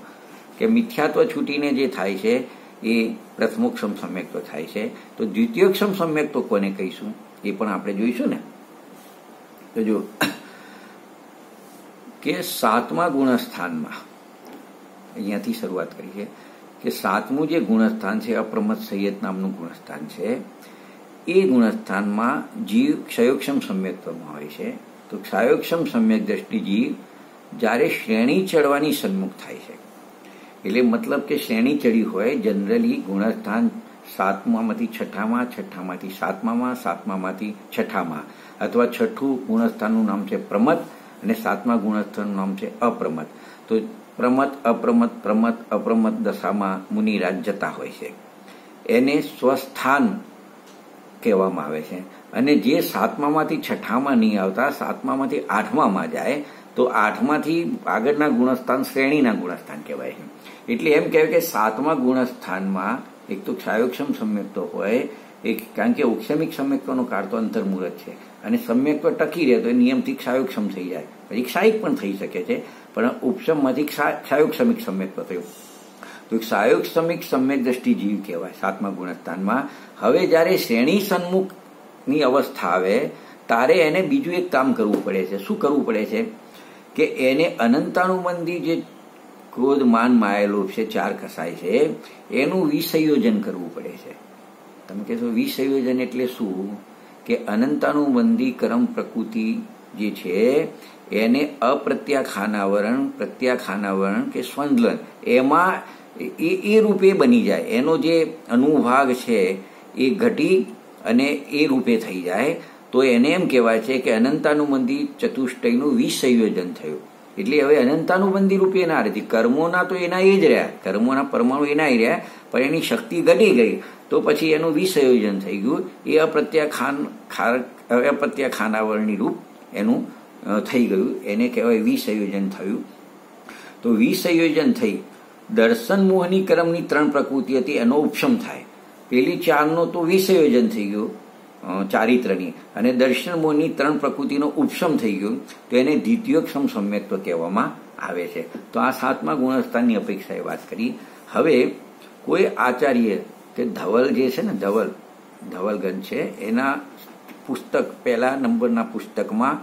કે મિથ્યાત્વ છૂટીને જે થાય છે એ પ્રથમોક્ષમ સમ્યક્ત્વ થાય છે. તો દ્વિતીયોક્ષમ સમ્યક્ત્વ કોને કહીશું એ પણ આપણે જોઈશું ને. તો જો કે 7મા ગુણસ્થાનમાં અહીંયાથી શરૂઆત કરી છે કે 7મું જે ગુણસ્થાન છે અપ્રમત્ત સંયત નામનું ગુણસ્થાન છે, એ ગુણસ્થાનમાં જીવ ક્ષયોક્ષમ સમ્યક્ત્વમાં હોય છે. તો ક્ષયોક્ષમ સમ્યક દ્રષ્ટિ જીવ જ્યારે શ્રેણી ચડવાની સન્મુખ થાય છે, એટલે મતલબ કે શ્રેણી ચડી હોય, જનરલી ગુણસ્થાન 7મામાંથી 6માં, 6માંથી 7મામાં, 7મામાંથી 6માં, અથવા 6થું ગુણસ્થાનનું નામ છે પ્રમત્ત અને 7મા ગુણસ્થાનનું નામ છે અપ્રમત્ત. તો પ્રમત્ત, અપ્રમત્ત, પ્રમત્ત, અપ્રમત્ત દશામાં મુનિરાજ જતા હોય છે, એને સ્વસ્થાન કહેવામાં આવે છે. અને જે 7મામાંથી 6માં નહીં આવતા, 7મામાંથી 8માં જાય તો 8માંથી આગળના ગુણસ્થાન શ્રેણીના ગુણસ્થાન કહેવાય છે. એટલે એમ કહેવાય કે 7મા ગુણસ્થાનમાં એક તો ક્ષયોક્ષમ સમ્યક્ત્વ હોય, કારણ કે ઔક્ષમિક સમ્યક્ત્વનો કાળ તો અંતર્મુહૂર્ત છે, અને સમ્યક્ત્વ ટકી રહે તો એ નિયમથી ક્ષયોક્ષમ થઈ જાય, પછી ક્ષાયિક પણ થઈ શકે છે, પણ ઉપશમમાંથી ક્ષયોક્ષમિક સમ્યક્ત્વ થયું. તો ક્ષયોક્ષમિક સમ્યક દ્રષ્ટિ જીવ કહેવાય 7મા ગુણસ્થાનમાં. હવે જ્યારે શ્રેણી સન્મુખની અવસ્થા આવે ત્યારે એને બીજું એક કામ કરવું પડે છે. શું કરવું પડે છે? કે એને અનંતાનુબંધી જે ક્રોધ, માન, માયા, લોભ છે 4 કસાય છે, એનું વિસંયોજન કરવું પડે છે. તમે કહેશો વિસંયોજન એટલે શું? કે અનંતાનુબંધી કર્મ પ્રકૃતિ જે છે એને અપ્રત્યાખાનાવરણ, પ્રત્યાખાનાવરણ કે સ્વંદલન એમાં એ રૂપે બની જાય, એનો જે અનુભાગ છે એ ઘટી અને એ રૂપે થઈ જાય, તો એને એમ કહેવાય છે કે અનંતાનુબંધી ચતુષ્ટયનું વિસંયોજન થયું. એટલે હવે અનંતાનુબંધી રૂપે ના રહેતી, કર્મોના તો એના એ જ રહ્યા, કર્મોના પરમાણુ એના એ રહ્યા, પણ એની શક્તિ ઘટી ગઈ તો પછી એનું વિસંયોજન થઈ ગયું. એ અપ્રત્યાખાનાવરણી રૂપ એનું થઈ ગયું, એને કહેવાય વિસંયોજન થયું. તો વિસંયોજન થઈ દર્શન મોહની કર્મની 3 પ્રકૃતિ હતી એનો ઉપશમ થાય. પેલી 4નો તો વિસંયોજન થઈ ગયું ચારિત્રની, અને દર્શન મોહની 3 પ્રકૃતિનો ઉપશમ થઈ ગયો, તો એને દ્વિતીયોક્ષમ સમ્યક્ત્વ કહેવામાં આવે છે. તો આ 7મા ગુણસ્થાનની અપેક્ષાએ વાત કરી. હવે કોઈ આચાર્ય કે ધવલ જે છે ને, ધવલગંજ છે, એના પુસ્તક પહેલા નંબરના પુસ્તકમાં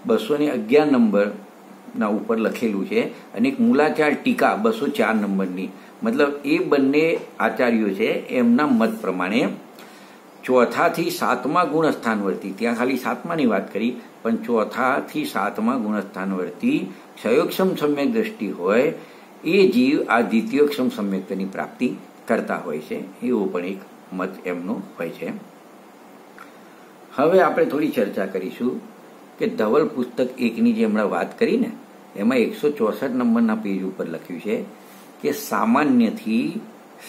211 નંબરના ઉપર લખેલું છે, અને એક મૂલાચાર ટીકા 204 નંબરની. મતલબ એ બંને આચાર્યો છે એમના મત પ્રમાણે 4થા થી 7મા ગુણસ્થાન વર્તી, ત્યાં ખાલી 7માની વાત કરી, પણ 4થા થી 7મા ગુણસ્થાન વર્તી ક્ષયોક્ષમ સમ્યક દ્રષ્ટિ હોય એ જીવ આ દ્વિતીયોક્ષમ સમ્યક્ત્વની પ્રાપ્તિ કરતા હોય છે, એવો પણ એક મત એમનો હોય છે. હવે આપણે થોડી ચર્ચા કરીશું કે ધવલ પુસ્તક 1ની જે હમણાં વાત કરી ને એમાં 164 નંબરના પેજ ઉપર લખ્યું છે કે સામાન્યથી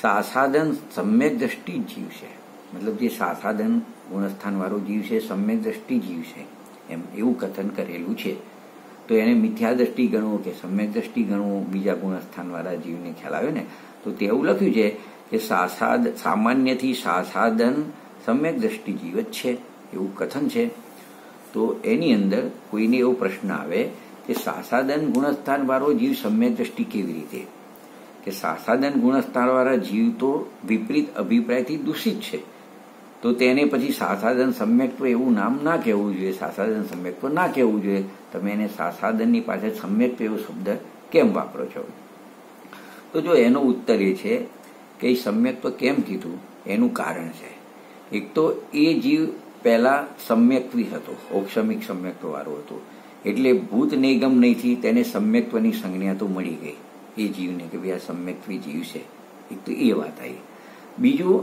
સાસાદન સમ્યક દ્રષ્ટિ જીવ છે, મતલબ જે સાસાદન ગુણસ્થાન વાળો જીવ છે સમ્યક દ્રષ્ટિ જીવ છે એમ એવું કથન કરેલું છે. તો એને મિથ્યા દ્રષ્ટિ ગણવું કે સમ્યક દ્રષ્ટિ ગણવું, બીજા ગુણસ્થાન વાળા જીવને ખ્યાલ આવે ને તો તેવું લખ્યું છે કે સામાન્યથી સાસાદન સમ્યક દ્રષ્ટિ જીવ જ છે એવું કથન છે. તો એની અંદર કોઈને એવો પ્રશ્ન આવે કે સાસાદન ગુણસ્થાન વાળો જીવ સમ્યક દ્રષ્ટિ કેવી રીતે, કે સાસાદન ગુણસ્થાન વાળા જીવ તો વિપરીત અભિપ્રાયથી દૂષિત છે, તો તેને પછી સાસાદન સમ્યક્ત્વ એવું નામ ના કહેવું જોઈએ, સાસાદન સમ્યક્ત્વ ના કહેવું જોઈએ, તમે એને સાસાદનની પાછળ સમ્યક્ત્વ એવો શબ્દ કેમ વાપરો છો? તો જો એનો ઉત્તર એ છે કે એ સમ્યક્ત્વ કેમ કીધું એનું કારણ છે. એક તો એ જીવ પહેલા સમ્યક્ત્વી હતો, ઔક્ષમિક સમ્યક્ત્વ વાળો હતો, એટલે ભૂત નિગમ નહીંથી તેને સમ્યક્ત્વની સંજ્ઞા તો મળી ગઈ એ જીવને કે ભાઈ આ સમ્યક્ત્વી જીવ છે. એક તો એ વાત આવી. બીજું,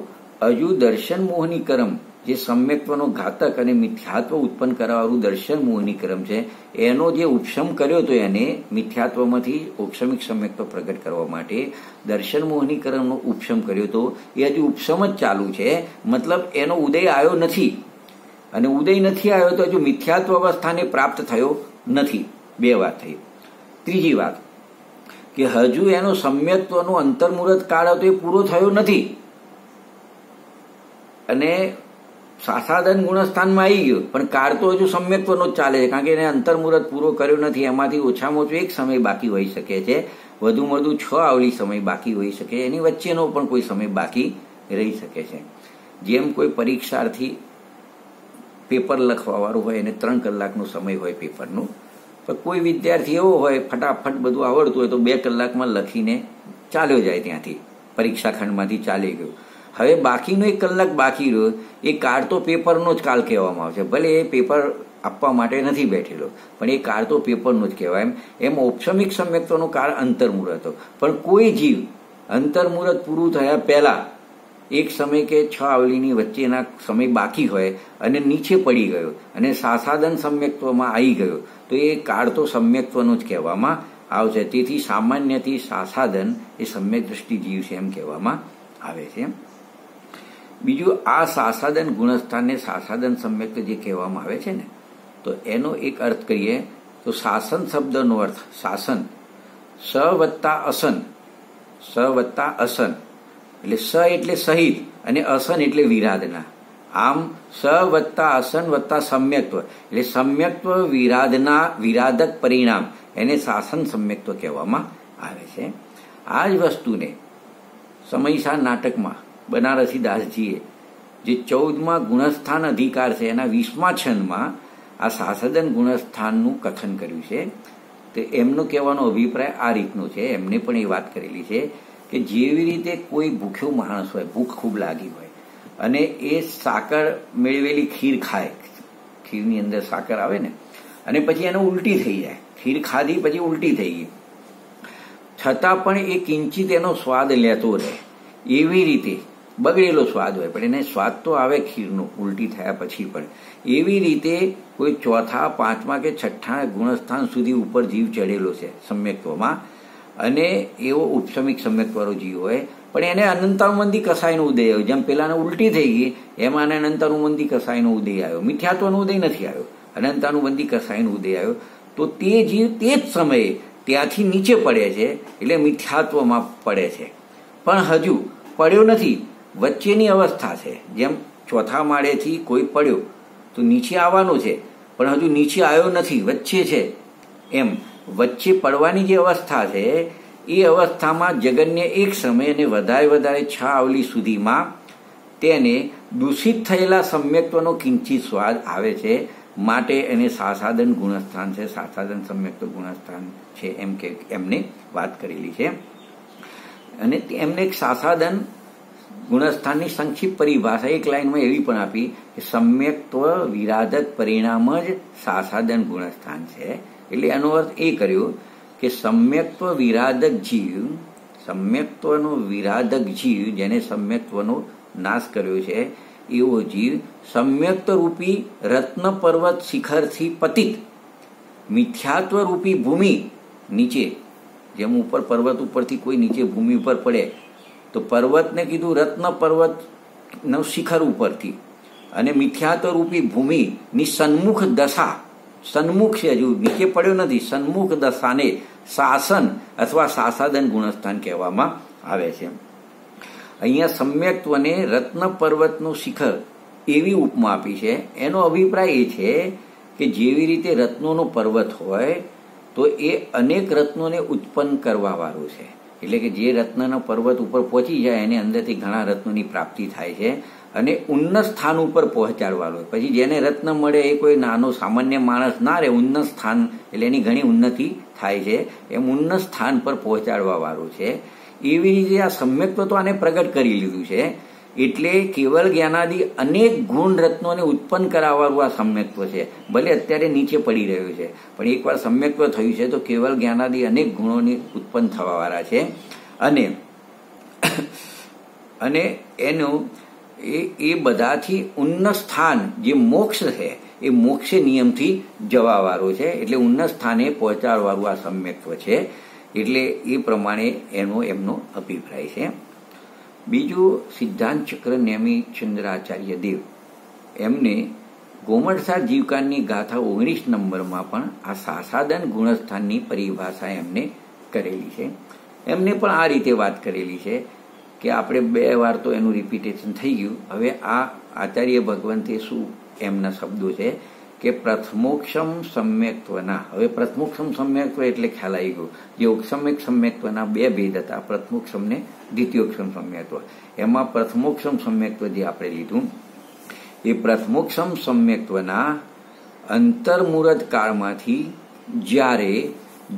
હજુ દર્શન મોહની કર્મ જે સમ્યક્ત્વનો ઘાતક અને મિથ્યાત્વ ઉત્પન્ન કરવાવાળું દર્શન મોહની કર્મ છે એનો જે ઉપશમ કર્યો તો એને મિથ્યાત્વમાંથી ઔક્ષમિક સમ્યક્ત્વ પ્રગટ કરવા માટે દર્શન મોહની કર્મનો ઉપશમ કર્યો તો એ હજુ ઉપશમ જ ચાલુ છે, મતલબ એનો ઉદય આવ્યો નથી, અને ઉદય નથી આવ્યો તો હજુ મિથ્યાત્વ અવસ્થાને પ્રાપ્ત થયો નથી. બે વાત થઈ. ત્રીજી વાત કે હજુ એનો સમ્યક્ત્વનો અંતર્મુહૂર્ત કાળ હતો એ પૂરો થયો નથી, અને સાસાદન ગુણસ્થાનમાં આવી ગયો પણ કાળ તો હજુ સમ્યક્ત્વનો જ ચાલે છે, કારણ કે એને અંતર્મુહૂર્ત પૂરો કર્યો નથી. એમાંથી ઓછામાં ઓછું એક સમય બાકી હોઈ શકે છે, વધુમાં વધુ 6 આવલી સમય બાકી હોઈ શકે, એની વચ્ચેનો પણ કોઈ સમય બાકી રહી શકે છે. જેમ કોઈ પરીક્ષાર્થી પેપર લખવાવાળું હોય એને 3 કલાકનો સમય હોય પેપરનું, પણ કોઈ વિદ્યાર્થી એવો હોય ફટાફટ બધું આવડતું હોય તો 2 કલાકમાં લખીને ચાલ્યો જાય, ત્યાંથી પરીક્ષા ખંડમાંથી ચાલી ગયો. હવે બાકીનો 1 કલાક બાકી રહ્યો એ કાળ તો પેપરનો જ કાળ કહેવામાં આવે છે, ભલે એ પેપર આપવા માટે નથી બેઠેલો પણ એ કાળ તો પેપરનો જ કહેવાય. એમ ઔક્ષમિક સમ્યક્ત્વનો કાળ અંતર્મુહૂર્ત હતો, પણ કોઈ જીવ અંતર્મુહૂર્ત પૂરું થયા પહેલા એક સમય કે 6 આવલીની વચ્ચેના સમય બાકી હોય અને નીચે પડી ગયો અને સાસાદન સમ્યક્ત્વમાં આવી ગયો તો એ કાળ તો સમ્યક્ત્વનો જ કહેવામાં આવશે. તેથી સામાન્યથી સાસાદન એ સમ્યક દ્રષ્ટિ જીવ છે એમ કહેવામાં આવે છે. બીજું, આ સાસાદન ગુણસ્થાનને સાસાદન સમ્યક્ત જે કહેવામાં આવે છે ને તો એનો એક અર્થ કરીએ તો શાસન શબ્દનો અર્થ શાસન, સ વત્તા અસન, સ વત્તા અસન એટલે સ એટલે સહિત અને અસન એટલે વિરાધના. આમ સ વત્તા અસન વત્તા સમ્યક્ત્વ એટલે સમ્યક્ત્વ વિરાધના વિરાધક પરિણામ એને શાસન સમ્યક્ત્વ કહેવામાં આવે છે. આ જ વસ્તુને સમયસા નાટકમાં બનારસી દાસજીએ જે 14મા ગુણસ્થાન અધિકાર છે એના 20મા છંદમાં આ સાસાદન ગુણસ્થાનનું કથન કર્યું છે. તે એમનો કહેવાનો અભિપ્રાય આ રીતનો છે, એમને પણ એ વાત કરેલી છે કે જેવી રીતે કોઈ ભૂખ્યો માણસ હોય, ભૂખ ખૂબ લાગી હોય અને એ સાકર મેળવેલી ખીર ખાય, ખીરની અંદર સાકર આવે ને અને પછી એને ઉલટી થઈ જાય, ખીર ખાધી પછી ઉલટી થઈ ગઈ, છતાં પણ એ કિંચિત એનો સ્વાદ લેતો રહે. એવી રીતે બગડેલો સ્વાદ હોય પણ એને સ્વાદ તો આવે ખીરનો ઉલટી થયા પછી પણ. એવી રીતે કોઈ 4થા 5મા કે 6ઠા ગુણસ્થાન સુધી ઉપર જીવ ચડેલો છે સમ્યક્ત્વમાં અને એવો ઉપશમિક સમ્યક્ત્વવાળો જીવ હોય પણ એને અનંતાનુબંધી કસાયનો ઉદય આવ્યો. જેમ પેલાને ઉલટી થઈ ગઈ એમાં એને અનંતાનુબંધી કસાયનો ઉદય આવ્યો, મિથ્યાત્વનો ઉદય નથી આવ્યો, અનંતાનુબંધી કસાયનો ઉદય આવ્યો. તો તે જીવ તે જ સમયે ત્યાંથી નીચે પડે છે એટલે મિથ્યાત્વમાં પડે છે, પણ હજુ પડ્યો નથી, વચ્ચેની અવસ્થા છે. જેમ 4થા માળેથી કોઈ પડ્યો તો નીચે આવવાનો છે પણ હજુ નીચે આવ્યો નથી, વચ્ચે છે. એમ વચ્ચે પડવાની જે અવસ્થા છે એ અવસ્થામાં જગન્ય એક સમય અને વધારે 6 આવલી સુધીમાં તેને દૂષિત થયેલા સમ્યક્ત્વનો કિંચિત સ્વાદ આવે છે, માટે એને સાસાદન ગુણસ્થાન છે, સાસાદન સમ્યક્ત્વ ગુણસ્થાન છે એમ કે એમને વાત કરેલી છે. અને એમને એક સાસાદન ગુણસ્થાનની સંક્ષિપ્ત પરિભાષા એક લાઈનમાં એવી પણ આપી કે સમ્યક્ત્વ વિરાધક પરિણામ જ સાસાદન ગુણસ્થાન છે. એટલે એનો અર્થ એ કર્યો કે સમ્યક્ત્વ વિરાધક જીવ, સમ્યક્ત્વનો વિરાધક જીવ જેને સમ્યક્ત્વનો નાશ કર્યો છે એવો જીવ સમ્યક્ત રૂપી રત્ન પર્વત શિખરથી પતિત મિથ્યાત્વ રૂપી ભૂમિ નીચે, જેમ ઉપર પર્વત ઉપરથી કોઈ નીચે ભૂમિ ઉપર પડે તો પર્વતને કીધું રત્ન પર્વતનો શિખર ઉપરથી, અને મિથ્યાત્વ રૂપી ભૂમિની સન્મુખ દશા, સન્મુખ છે, હજુ નીચે પડ્યો નથી, સન્મુખ દશાને શાસન અથવા શાસાદન ગુણસ્થાન કહેવામાં આવે છે. અહીંયા સમ્યક્ત્વને રત્ન પર્વતનું શિખર એવી ઉપમા આપી છે. એનો અભિપ્રાય એ છે કે જેવી રીતે રત્નોનો પર્વત હોય તો એ અનેક રત્નોને ઉત્પન્ન કરવા વાળું છે. એટલે કે જે રત્નનો પર્વત ઉપર પહોંચી જાય એને અંદરથી ઘણા રત્નોની પ્રાપ્તિ થાય છે અને ઉન્નત સ્થાન ઉપર પહોંચાડવાનું. પછી જેને રત્ન મળે એ કોઈ નાનો સામાન્ય માણસ ના રહે, ઉન્નત સ્થાન એટલે એની ઘણી ઉન્નતિ થાય છે, એમ ઉન્નત સ્થાન પર પહોંચાડવા વાળું છે. એવી રીતે આ સમ્યક્ત્વ તો આને પ્રગટ કરી લીધું છે. એટલે કેવલ જ્ઞાનાદિ અનેક ગુણ રત્નોને ઉત્પન્ન કરાવવાનું આ સમ્યક્ત્વ છે. ભલે અત્યારે નીચે પડી રહ્યું છે, પણ એકવાર સમ્યક્ત્વ થયું છે તો કેવલ જ્ઞાનાદિ અનેક ગુણોની ઉત્પન્ન થવાવાળા છે. અને એનું એ બધાથી ઉન્નત સ્થાન જે મોક્ષ છે એ મોક્ષ નિયમથી જવાવાળું છે. એટલે ઉન્નત સ્થાને પહોંચાડવાનું આ સમ્યક્ત્વ છે. એટલે એ પ્રમાણે એમનો અભિપ્રાય છે. બીજું સિદ્ધાંત ચક્ર નેમિચંદ્રાચાર્ય દેવ એમને ગોમટસાર જીવકાની ગાથા 19 નંબરમાં પણ આ શાસાદન ગુણસ્થાનની પરિભાષા એમને કરેલી છે. એમને પણ આ રીતે વાત કરેલી છે કે આપણે 2 વાર તો એનું રિપીટેશન થઈ ગયું. હવે આ આચાર્ય ભગવંતે શું એમના શબ્દો છે કે પ્રથમોક્ષમ સમ્યક્ત્વના, હવે પ્રથમોક્ષમ સમ્યક્ત્વ એટલે ખ્યાલ આવી ગયો. જે ઓક્ષમ્યક સમ્યક્ત્વના 2 ભેદ હતા, પ્રથમોક્ષમ ને દ્વિતીયોક્ષમ સમ્યક્ત્વ. એમાં પ્રથમોક્ષમ સમ્યક્ત્વ જે આપણે લીધું એ પ્રથમોક્ષમ સમ્યક્ત્વના અંતર્મુહૂર્ત કાળમાંથી જ્યારે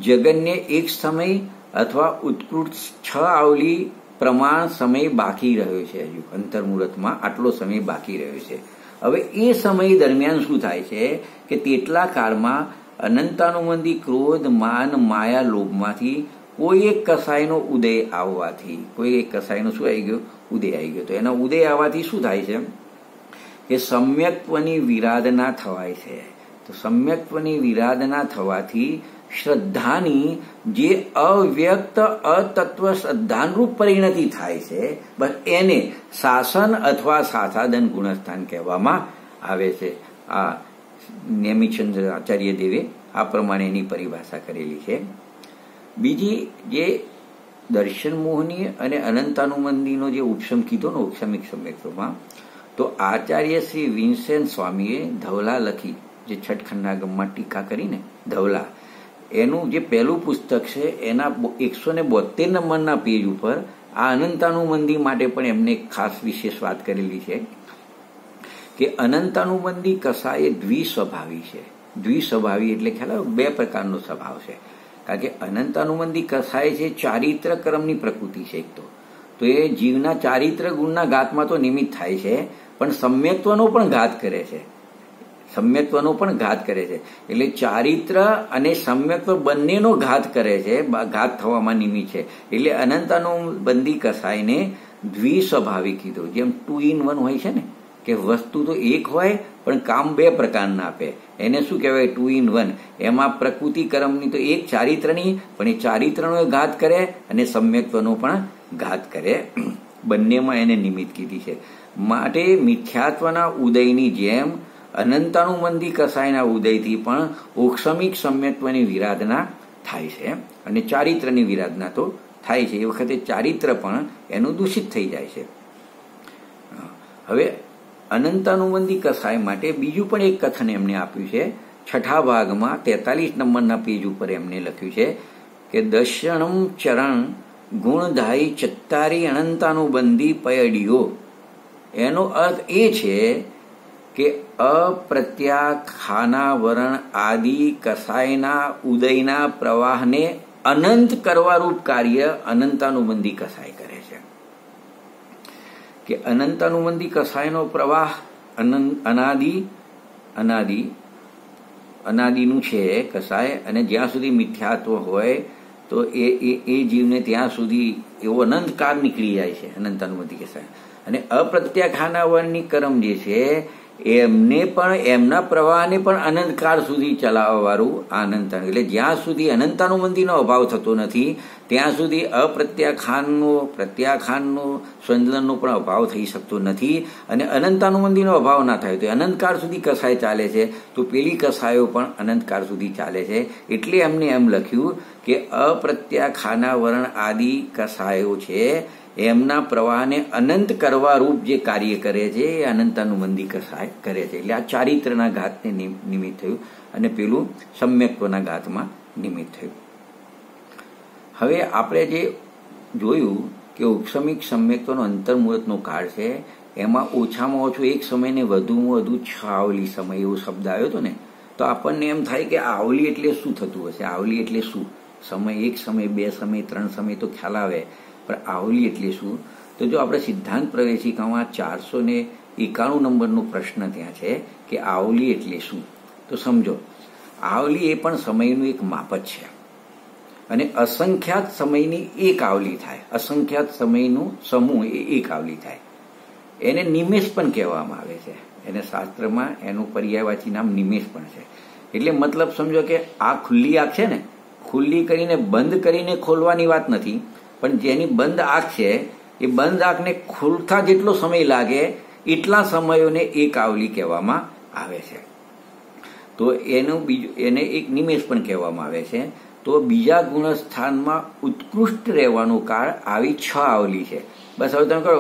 જગનને એક સમય અથવા ઉત્કૃષ્ટ 6 આવલી પ્રમાણ સમય બાકી રહ્યો છે. હજુ અંતર્મુહૂર્તમાં આટલો સમય બાકી રહ્યો છે. હવે એ સમય દરમિયાન શું થાય છે કે તેટલા કાળમાં અનંતાનુબંધી ક્રોધ, માન, માયા, લોભમાંથી કોઈ એક કસાયનો ઉદય આવવાથી, કોઈ એક કસાયનો શું આવી ગયો? ઉદય આવી ગયો. તો એના ઉદય આવવાથી શું થાય છે કે સમ્યક્ત્વની વિરાધના થવાય છે. તો સમ્યક્ત્વની વિરાધના થવાથી શ્રદ્ધાની જે અવ્યક્ત અતત્વ શ્રદ્ધાનુરૂપ પરિણતિ થાય છે, બસ એને શાસન અથવા શાસાદન ગુણસ્થાન કહેવામાં આવે છે. આ નેમિચંદ્ર આચાર્ય દેવે આ પ્રમાણે એની પરિભાષા કરેલી છે. બીજી જે દર્શન મોહની અને અનંતાનુબંધીનો જે ઉપશમ કીધો ને ઓક્ષમિક સમ્યક્ત્વમાં, તો આચાર્ય શ્રી વિન્સેન્ટ સ્વામીએ ધવલા લખી, જે છઠખંડાગમમાં ટીકા કરીને ધવલા, એનું જે પહેલું પુસ્તક છે એના 172 નંબરના પેજ ઉપર આ અનંતાનુબંધી માટે પણ એમને ખાસ વિશેષ વાત કરેલી છે કે અનંતાનુબંધી કસાય દ્વિસ્વભાવી છે. દ્વિસ્વભાવી એટલે ખ્યાલ આવે 2 પ્રકારનો સ્વભાવ છે. કારણ કે અનંતાનુબંધી કસાય છે ચારિત્ર કર્મની પ્રકૃતિ છે. એક તો એ જીવના ચારિત્ર ગુણના ઘાતમાં તો નિમિત્ત થાય છે, પણ સમ્યક્ત્વનો પણ ઘાત કરે છે. સમ્યક્ત્વનો પણ ઘાત કરે છે. એટલે ચારિત્ર અને સમ્યક્ત્વ બંનેનો ઘાત કરે છે, ઘાત થવામાં નિમિત્ત છે. એટલે અનંતાનુબંધી કસાયને દ્વિસ્વભાવી કીધો. જેમ 2 in 1 હોય છે ને, કે વસ્તુ તો એક હોય પણ કામ 2 પ્રકારના આપે, એને શું કહેવાય? 2 in 1. એમાં પ્રકૃતિ કર્મની તો એક ચારિત્રની, પણ એ ચારિત્રનો ઘાત કરે અને સમ્યક્ત્વનો પણ ઘાત કરે. બંનેમાં એને નિમિત્ત કીધી છે. માટે મિથ્યાત્વના ઉદયની જેમ અનંતાનુબંધી કસાયના ઉદયથી પણ ઓક્ષમિક સમ્યક્ત્વની વિરાધના થાય છે અને ચારિત્રની વિરાધના તો થાય છે. એ વખતે ચારિત્ર પણ એનું દૂષિત થઈ જાય છે. હવે અનંતાનુબંધી કસાય માટે બીજું પણ એક કથન એમને આપ્યું છે. 6થા ભાગમાં 43 નંબરના પેજ ઉપર એમને લખ્યું છે કે દર્શનમ ચરણ ગુણધાઈ ચત્તારી અનંતાનુબંધી પયડીઓ. એનો અર્થ એ છે કે અપ્રત્યાખાનાવરણ આદિ કસાયના ઉદયના પ્રવાહને અનંત કરવારૂપ કાર્ય અનંતાનુબંધી કસાય કરે છે. કે અનંતાનુબંધી કસાયનો પ્રવાહ અનાદિનું છે કસાય, અને જ્યાં સુધી મિથ્યાત્વ હોય તો એ જીવને ત્યાં સુધી એવો અનંતકાળ નીકળી જાય છે અનંતાનુબંધી કસાય. અને અપ્રત્યાખાના વર્ણની કર્મ જે છે એમને પણ એમના પ્રવાહને પણ અનંતકાળ સુધી ચલાવવા વાળું અનંત, એટલે જ્યાં સુધી અનંતાનુબંધીનો અભાવ થતો નથી ત્યાં સુધી પ્રત્યાખાનનો સ્વંદનનો પણ અભાવ થઈ શકતો નથી. અને અનંતાનુબંધીનો અભાવ ના થાય તો અનંતકાળ સુધી કસાય ચાલે છે, તો પેલી કસાયો પણ અનંતકાળ સુધી ચાલે છે. એટલે એમને એમ લખ્યું કે અપ્રત્યાખાના વર્ણ આદિ કસાયો છે એમના પ્રવાહને અનંત કરવા રૂપ જે કાર્ય કરે છે એ અનંતાનુબંધી કસાય કરે છે. એટલે આ ચારિત્રના ઘાતને નિમિત્ત થયું અને પેલું સમ્યક્ત્વના ઘાતમાં નિમિત્ત થયું. હવે આપણે જે જોયું કે ઉપસમિક સમ્યક્ત્વનો અંતર્મુહૂર્તનો કાળ છે એમાં ઓછામાં ઓછું એક સમયને વધુમાં વધુ 6 આવલી સમય એવો શબ્દ આવ્યો હતો ને, તો આપણને એમ થાય કે આવલી એટલે શું થતું હશે, આવલી એટલે શું? સમય, એક સમય, 2 સમય, 3 સમય તો ખ્યાલ આવે, પણ આવલી એટલે શું? તો જો આપણે સિદ્ધાંત પ્રવેશિકામાં 491 નંબરનો પ્રશ્ન ત્યાં છે કે આવલી એટલે શું, તો સમજો આવલી એ પણ સમયનું એક માપ જ છે અને અસંખ્યાત સમયની એક આવલી થાય, અસંખ્યાત સમયનું સમૂહ એ એક આવલી થાય. એને નિમેષ પણ કહેવામાં આવે છે, એને શાસ્ત્રમાં એનું પર્યાયવાચી નામ નિમેષ પણ છે. એટલે મતલબ સમજો કે આ ખુલ્લી આંખ છે ને, ખુલ્લી કરીને બંધ કરીને ખોલવાની વાત નથી, પણ જેની બંધ આંખ છે એ બંધ આંખને ખુલતા જેટલો સમય લાગે એટલા સમયોને એક આવલી કહેવામાં આવે છે. તો એને એક નિમેષ પણ કહેવામાં આવે છે. તો બીજા ગુણસ્થાનમાં ઉત્કૃષ્ટ રહેવાનો કાળ આવી 6 આવલી છે. બસ હવે તમે કહો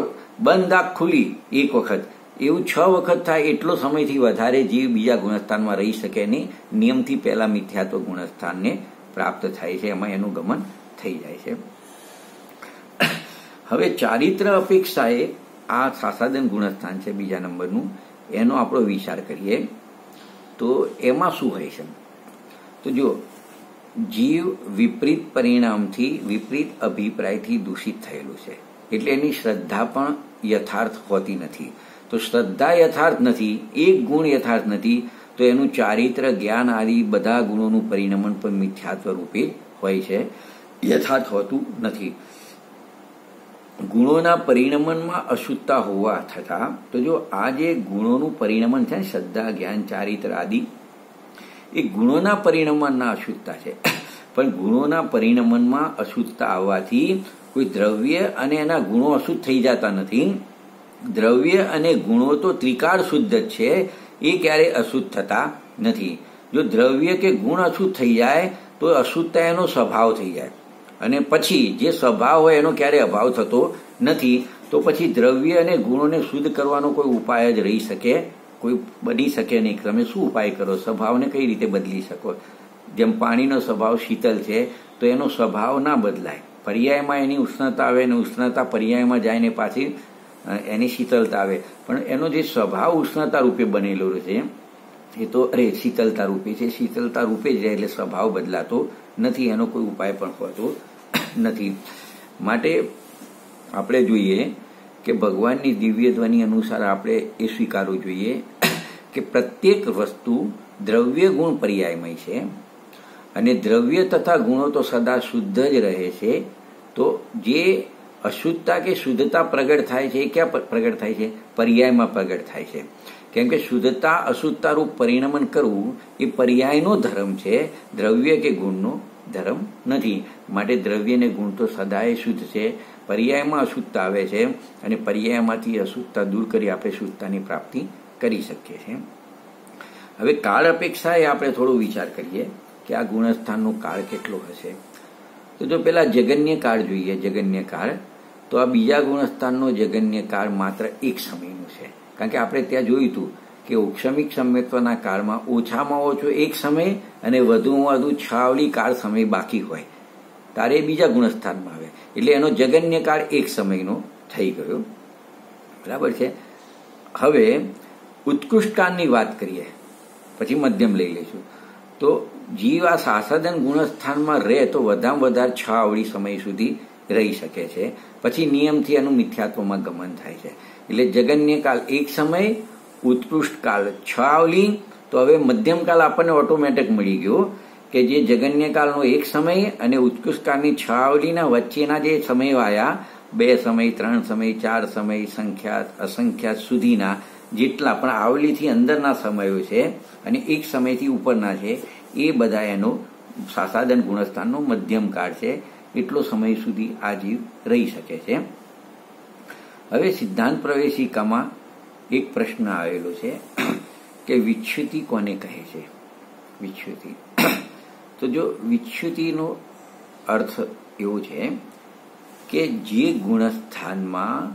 બંધ આંખ ખુલી એક વખત, એવું 6 વખત થાય એટલો સમયથી વધારે જીવ બીજા ગુણસ્થાનમાં રહી શકે નહીં. નિયમથી પહેલા મિથ્યાત્વ ગુણસ્થાનને પ્રાપ્ત થાય છે, એમાં એનું ગમન થઈ જાય છે. હવે ચારિત્ર અપેક્ષાએ આ સાસાદન ગુણસ્થાન છે બીજા નંબરનું, એનો આપણો વિચાર કરીએ તો એમાં શું હોય છે? તો જો જીવ વિપરીત પરિણામથી, વિપરીત અભિપ્રાયથી દૂષિત થયેલું છે, એટલે એની શ્રદ્ધા પણ યથાર્થ હોતી નથી. તો શ્રદ્ધા યથાર્થ નથી, એક ગુણ યથાર્થ નથી, તો એનું ચારિત્ર, જ્ઞાન આદિ બધા ગુણોનું પરિણમન પણ મિથ્યાત્વ રૂપે હોય છે, યથાર્થ હોતું નથી. ગુણોના પરિણમનમાં અશુદ્ધતા હોવા છતાં, તો જો આ જે ગુણોનું પરિણમન છે શ્રદ્ધા, જ્ઞાન, ચારિત્ર આદિ, એ ગુણોના પરિણમનના અશુદ્ધતા છે. પણ ગુણોના પરિણમનમાં અશુદ્ધતા આવવાથી કોઈ દ્રવ્ય અને એના ગુણો અશુદ્ધ થઈ જતા નથી. દ્રવ્ય અને ગુણો તો ત્રિકાળ શુદ્ધ જ છે, એ ક્યારે અશુદ્ધ થતા નથી. જો દ્રવ્ય કે ગુણ અશુદ્ધ થઈ જાય તો અશુદ્ધતા એનો સ્વભાવ થઈ જાય, અને પછી જે સ્વભાવ હોય એનો ક્યારે અભાવ થતો નથી. તો પછી દ્રવ્ય અને ગુણોને શુદ્ધ કરવાનો કોઈ ઉપાય જ રહી શકે, કોઈ બની શકે નહીં. તમે શું ઉપાય કરો? સ્વભાવને કઈ રીતે બદલી શકો? જેમ પાણીનો સ્વભાવ શીતલ છે તો એનો સ્વભાવ ના બદલાય, પર્યાયમાં એની ઉષ્ણતા આવે અને ઉષ્ણતા પર્યાયમાં જાય ને પાછી એની શીતલતા આવે, પણ એનો જે સ્વભાવ ઉષ્ણતા રૂપે બનેલો છે એ તો શીતલતા રૂપે છે, શીતલતા રૂપે જ રહે, એટલે સ્વભાવ બદલાતો નથી, એનો કોઈ ઉપાય પણ હોતો નથી. માટે આપણે જોઈએ કે ભગવાનની દિવ્ય ધ્વનિ અનુસાર આપણે એ સ્વીકારવું જોઈએ કે પ્રત્યેક વસ્તુ દ્રવ્ય ગુણ પર્યાયમય છે અને દ્રવ્ય તથા ગુણો તો સદા શુદ્ધ જ રહે છે. તો જે અશુદ્ધતા કે શુદ્ધતા પ્રગટ થાય છે એ ક્યાં પ્રગટ થાય છે? પર્યાયમાં પ્રગટ થાય છે. કેમ કે શુદ્ધતા અશુદ્ધતા રૂપ પરિણમન કરવું એ પર્યાયનો ધર્મ છે, દ્રવ્ય કે ગુણનો ધર્મ નથી. માટે દ્રવ્ય ને ગુણ તો સદાય શુદ્ધ છે, પર્યાયમાં અશુદ્ધતા આવે છે અને પર્યાયમાંથી અશુદ્ધતા દૂર કરી આપણે શુદ્ધતાની પ્રાપ્તિ કરી શકીએ છીએ. હવે કાળ અપેક્ષાએ આપણે થોડો વિચાર કરીએ કે આ ગુણસ્થાનનો કાળ કેટલો હશે. તો જો પેલા જગન્ય કાળ જોઈએ, જગન્ય કાળ, તો આ બીજા ગુણસ્થાનનો જગન્ય કાળ માત્ર એક સમયનું છે. કારણ કે આપણે ત્યાં જોયું હતું કે ઉપશમિક સમ્યક્ત્વના કાળમાં ઓછામાં ઓછો એક સમય અને વધુમાં વધુ 6 આવલી કાળ સમય બાકી હોય ત્યારે બીજા ગુણસ્થાનમાં આવે, એટલે એનો જગન્ય કાળ એક સમયનો થઈ ગયો. બરાબર છે. હવે ઉત્કૃષ્ટ કાળની વાત કરીએ, પછી મધ્યમ લઈ લઈશું. તો જીવ આ સાસાદન ગુણસ્થાનમાં રહે તો વધારે 6 આવડી સમય સુધી રહી શકે છે, પછી નિયમથી એનું મિથ્યાત્વમાં ગમન થાય છે. એટલે જગન્ય કાળ એક સમય, ઉત્કૃષ્ટ કાળ 6 આવલી. તો હવે મધ્યમ કાળ આપણને ઓટોમેટિક મળી ગયો કે જે જગન્ય કાળનો એક સમય અને ઉત્કૃષ્ટ કાળની 6 આવલીના વચ્ચેના જે સમય આવ્યા 2 સમય, 3 સમય, 4 સમય, સંખ્યાત અસંખ્યાત સુધીના જેટલા પણ આવલીથી અંદરના સમયો છે અને 1 સમયથી ઉપરના છે એ બધા એનો સાસાદન ગુણસ્થાનનો મધ્યમ કાળ છે. એટલો સમય સુધી આ જીવ રહી શકે છે. હવે સિદ્ધાંત પ્રવેશિકામાં એક પ્રશ્ન આવેલો છે કે વિચ્યુતિ કોને કહે છે? વિચ્યુતિ તો જો વિચ્યુતિનો અર્થ એવો છે કે જે ગુણસ્થાનમાં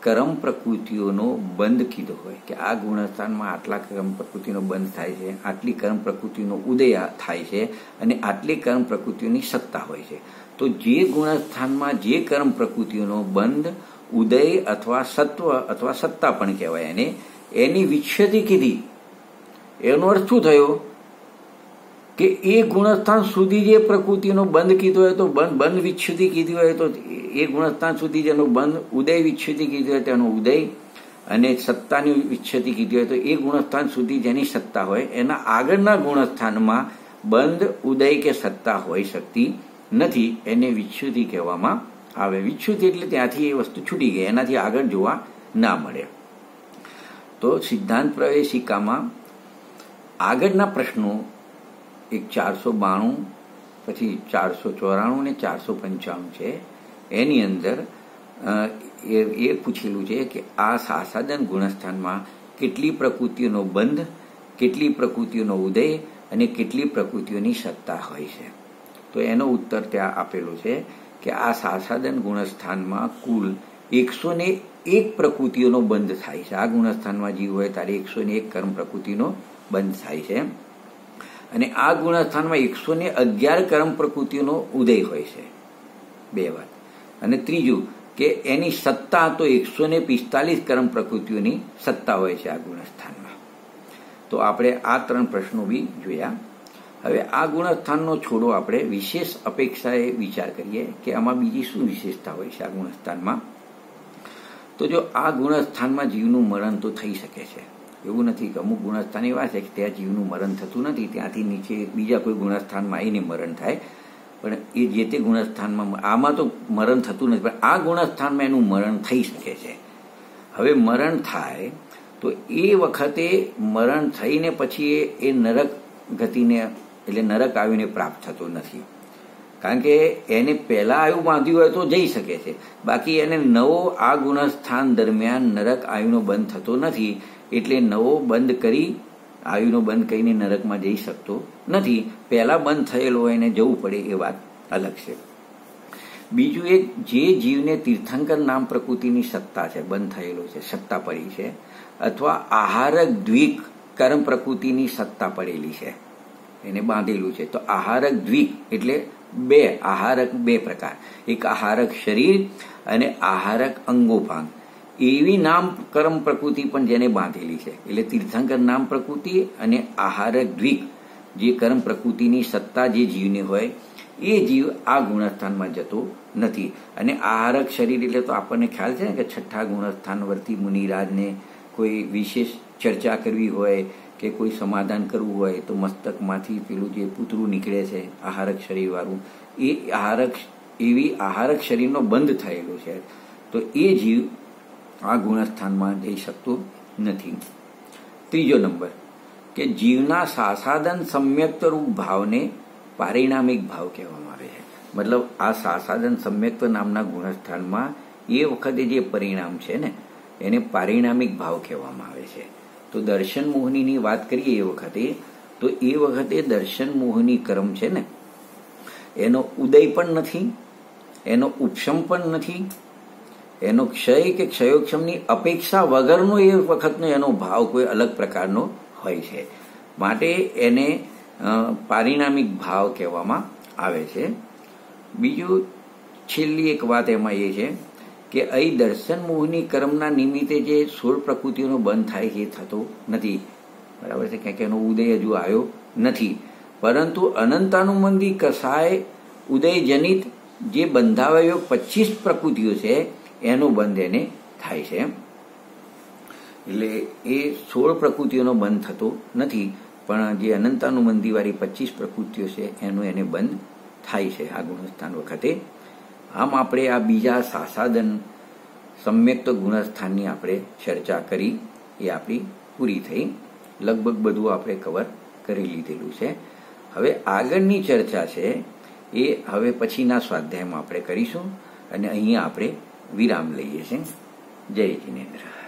કર્મ પ્રકૃતિઓનો બંધ કીધો હોય કે આ ગુણસ્થાનમાં આટલા કર્મ પ્રકૃતિનો બંધ થાય છે, આટલી કર્મ પ્રકૃતિનો ઉદય થાય છે અને આટલી કર્મ પ્રકૃતિઓની સત્તા હોય છે. તો જે ગુણસ્થાનમાં જે કર્મ પ્રકૃતિઓનો બંધ, ઉદય અથવા સત્વ અથવા સત્તા પણ કહેવાય એને, એની વિચ્છેદી કીધી. એનો અર્થ શું થયો કે એ ગુણસ્થાન સુધી જે પ્રકૃતિનો બંધ કીધો હોય તો બંધ વિચ્છેદી કીધી હોય તો એ ગુણસ્થાન સુધી જેનો બંધ, ઉદય વિચ્છેદી કીધી હોય તેનો ઉદય, અને સત્તાની વિચ્છેદી કીધી હોય તો એ ગુણસ્થાન સુધી જેની સત્તા હોય એના આગળના ગુણસ્થાનમાં બંધ, ઉદય કે સત્તા હોઈ શકતી નથી. એને વિચ્છુતિ કહેવામાં આવે. વિચ્છુતિ એટલે ત્યાંથી એ વસ્તુ છૂટી ગઈ, એનાથી આગળ જોવા ના મળે. તો સિદ્ધાંત પ્રવેશિકામાં આગળના પ્રશ્નો એક 492, પછી 494 અને 495 છે. એની અંદર એ પૂછેલું છે કે આ સાસાદન ગુણસ્થાનમાં કેટલી પ્રકૃતિઓનો બંધ, કેટલી પ્રકૃતિઓનો ઉદય અને કેટલી પ્રકૃતિઓની સત્તા હોય છે. તો એનો ઉત્તર ત્યાં આપેલો છે કે આ સાસાદન ગુણસ્થાનમાં કુલ 101 પ્રકૃતિઓનો બંધ થાય છે. આ ગુણસ્થાનમાં જીવ હોય ત્યારે 101 કર્મ પ્રકૃતિનો બંધ થાય છે અને આ ગુણસ્થાનમાં 111 કર્મ પ્રકૃતિઓનો ઉદય હોય છે. 2 વાત. અને ત્રીજું કે એની સત્તા તો 145 કર્મ પ્રકૃતિઓની સત્તા હોય છે આ ગુણસ્થાનમાં. તો આપણે આ 3 પ્રશ્નો બી જોયા. હવે આ ગુણસ્થાનનો છોડો આપણે વિશેષ અપેક્ષાએ વિચાર કરીએ કે આમાં બીજી શું વિશેષતા હોય છે આ ગુણસ્થાનમાં. તો જો આ ગુણસ્થાનમાં જીવનું મરણ તો થઈ શકે છે, એવું નથી કે અમુક ગુણસ્થાન એવા છે કે ત્યાં જીવનું મરણ થતું નથી, ત્યાંથી નીચે બીજા કોઈ ગુણસ્થાનમાં આવીને મરણ થાય, પણ એ જે તે ગુણસ્થાનમાં, આમાં તો મરણ થતું નથી, પણ આ ગુણસ્થાનમાં એનું મરણ થઈ શકે છે. હવે મરણ થાય તો એ વખતે મરણ થઈને પછી એ નરક ગતિને એટલે નરક આયુને પ્રાપ્ત થતો નથી, કારણ કે એને પહેલા આયુ બાંધ્યું હોય તો જઈ શકે છે, બાકી એને નવો આ ગુણસ્થાન દરમિયાન નરક આયુનો બંધ થતો નથી, એટલે નવો બંધ કરી આયુનો બંધ કરીને નરકમાં જઈ શકતો નથી. પહેલા બંધ થયેલો હોય એને જવું પડે એ વાત અલગ છે. બીજું એક, જે જીવને તીર્થંકર નામ પ્રકૃતિની સત્તા છે, બંધ થયેલો છે, સત્તા પડી છે, અથવા આહારક દ્વિક કર્મ પ્રકૃતિની સત્તા પડેલી છે, એને બાંધેલું છે. તો આહારક દ્વિક એટલે આહારક 2 પ્રકાર, એક આહારક શરીર અને આહારક અંગોપાંગ, એવી નામ કર્મ પ્રકૃતિ પણ જેને બાંધેલી છે. એટલે તીર્થંકર નામ પ્રકૃતિ અને આહારક દ્વિક જે કર્મ પ્રકૃતિની સત્તા જે જીવને હોય એ જીવ આ ગુણસ્થાનમાં જતો નથી. અને આહારક શરીર એટલે તો આપણને ખ્યાલ છે ને કે 6ઠ્ઠા ગુણસ્થાન વર્તી મુનિરાજને કોઈ વિશેષ ચર્ચા કરવી હોય કે કોઈ સમાધાન કરવું હોય તો મસ્તકમાંથી પેલું જે પૂતળું નીકળે છે આહારક શરીરવાળું, એ એવી આહારક શરીરનો બંધ થયેલો છે, તો એ જીવ આ ગુણસ્થાનમાં જઈ શકતો નથી. ત્રીજો નંબર કે જીવના સાસાદન સમ્યક્ત રૂપ ભાવને પારિણામિક ભાવ કહેવામાં આવે છે. મતલબ આ સાસાદન સમ્યક્ત નામના ગુણસ્થાનમાં એ વખતે જે પરિણામ છે ને એને પારિણામિક ભાવ કહેવામાં આવે છે. તો દર્શન મોહનીની વાત કરીએ એ વખતે, તો એ વખતે દર્શન મોહની કર્મ છે ને એનો ઉદય પણ નથી, એનો ઉપશમ પણ નથી, એનો ક્ષય કે ક્ષયોક્ષમની અપેક્ષા વગરનો એ વખતનો એનો ભાવ કોઈ અલગ પ્રકારનો હોય છે, માટે એને પારિણામિક ભાવ કહેવામાં આવે છે. બીજું છેલ્લી એક વાત એમાં એ છે કે અહીં દર્શન મોહની કર્મના નિમિત્તે જે 16 પ્રકૃતિઓનો બંધ થાય છે એ થતો નથી, બરાબર છે, કારણ કે એનો ઉદય હજુ આવ્યો નથી, પરંતુ અનંતાનુબંધી કસાય ઉદયજનિત જે બંધાવયો 25 પ્રકૃતિઓ છે એનો બંધ એને થાય છે. એટલે એ 16 પ્રકૃતિઓનો બંધ થતો નથી, પણ જે અનંતાનુબંધીવાળી 25 પ્રકૃતિઓ છે એનો એને બંધ થાય છે આ ગુણસ્થાન વખતે. આમ આપણે આ બીજા સાસાદન સમ્યક્ત ગુણસ્થાનની આપણે ચર્ચા કરી, એ આપણી પૂરી થઈ. લગભગ બધું આપણે કવર કરી લીધેલું છે. હવે આગળની ચર્ચા છે એ હવે પછીના સ્વાધ્યાયમાં આપણે કરીશું, અને અહીંયા આપણે વિરામ લઈએ છીએ. જય જિનેન્દ્ર.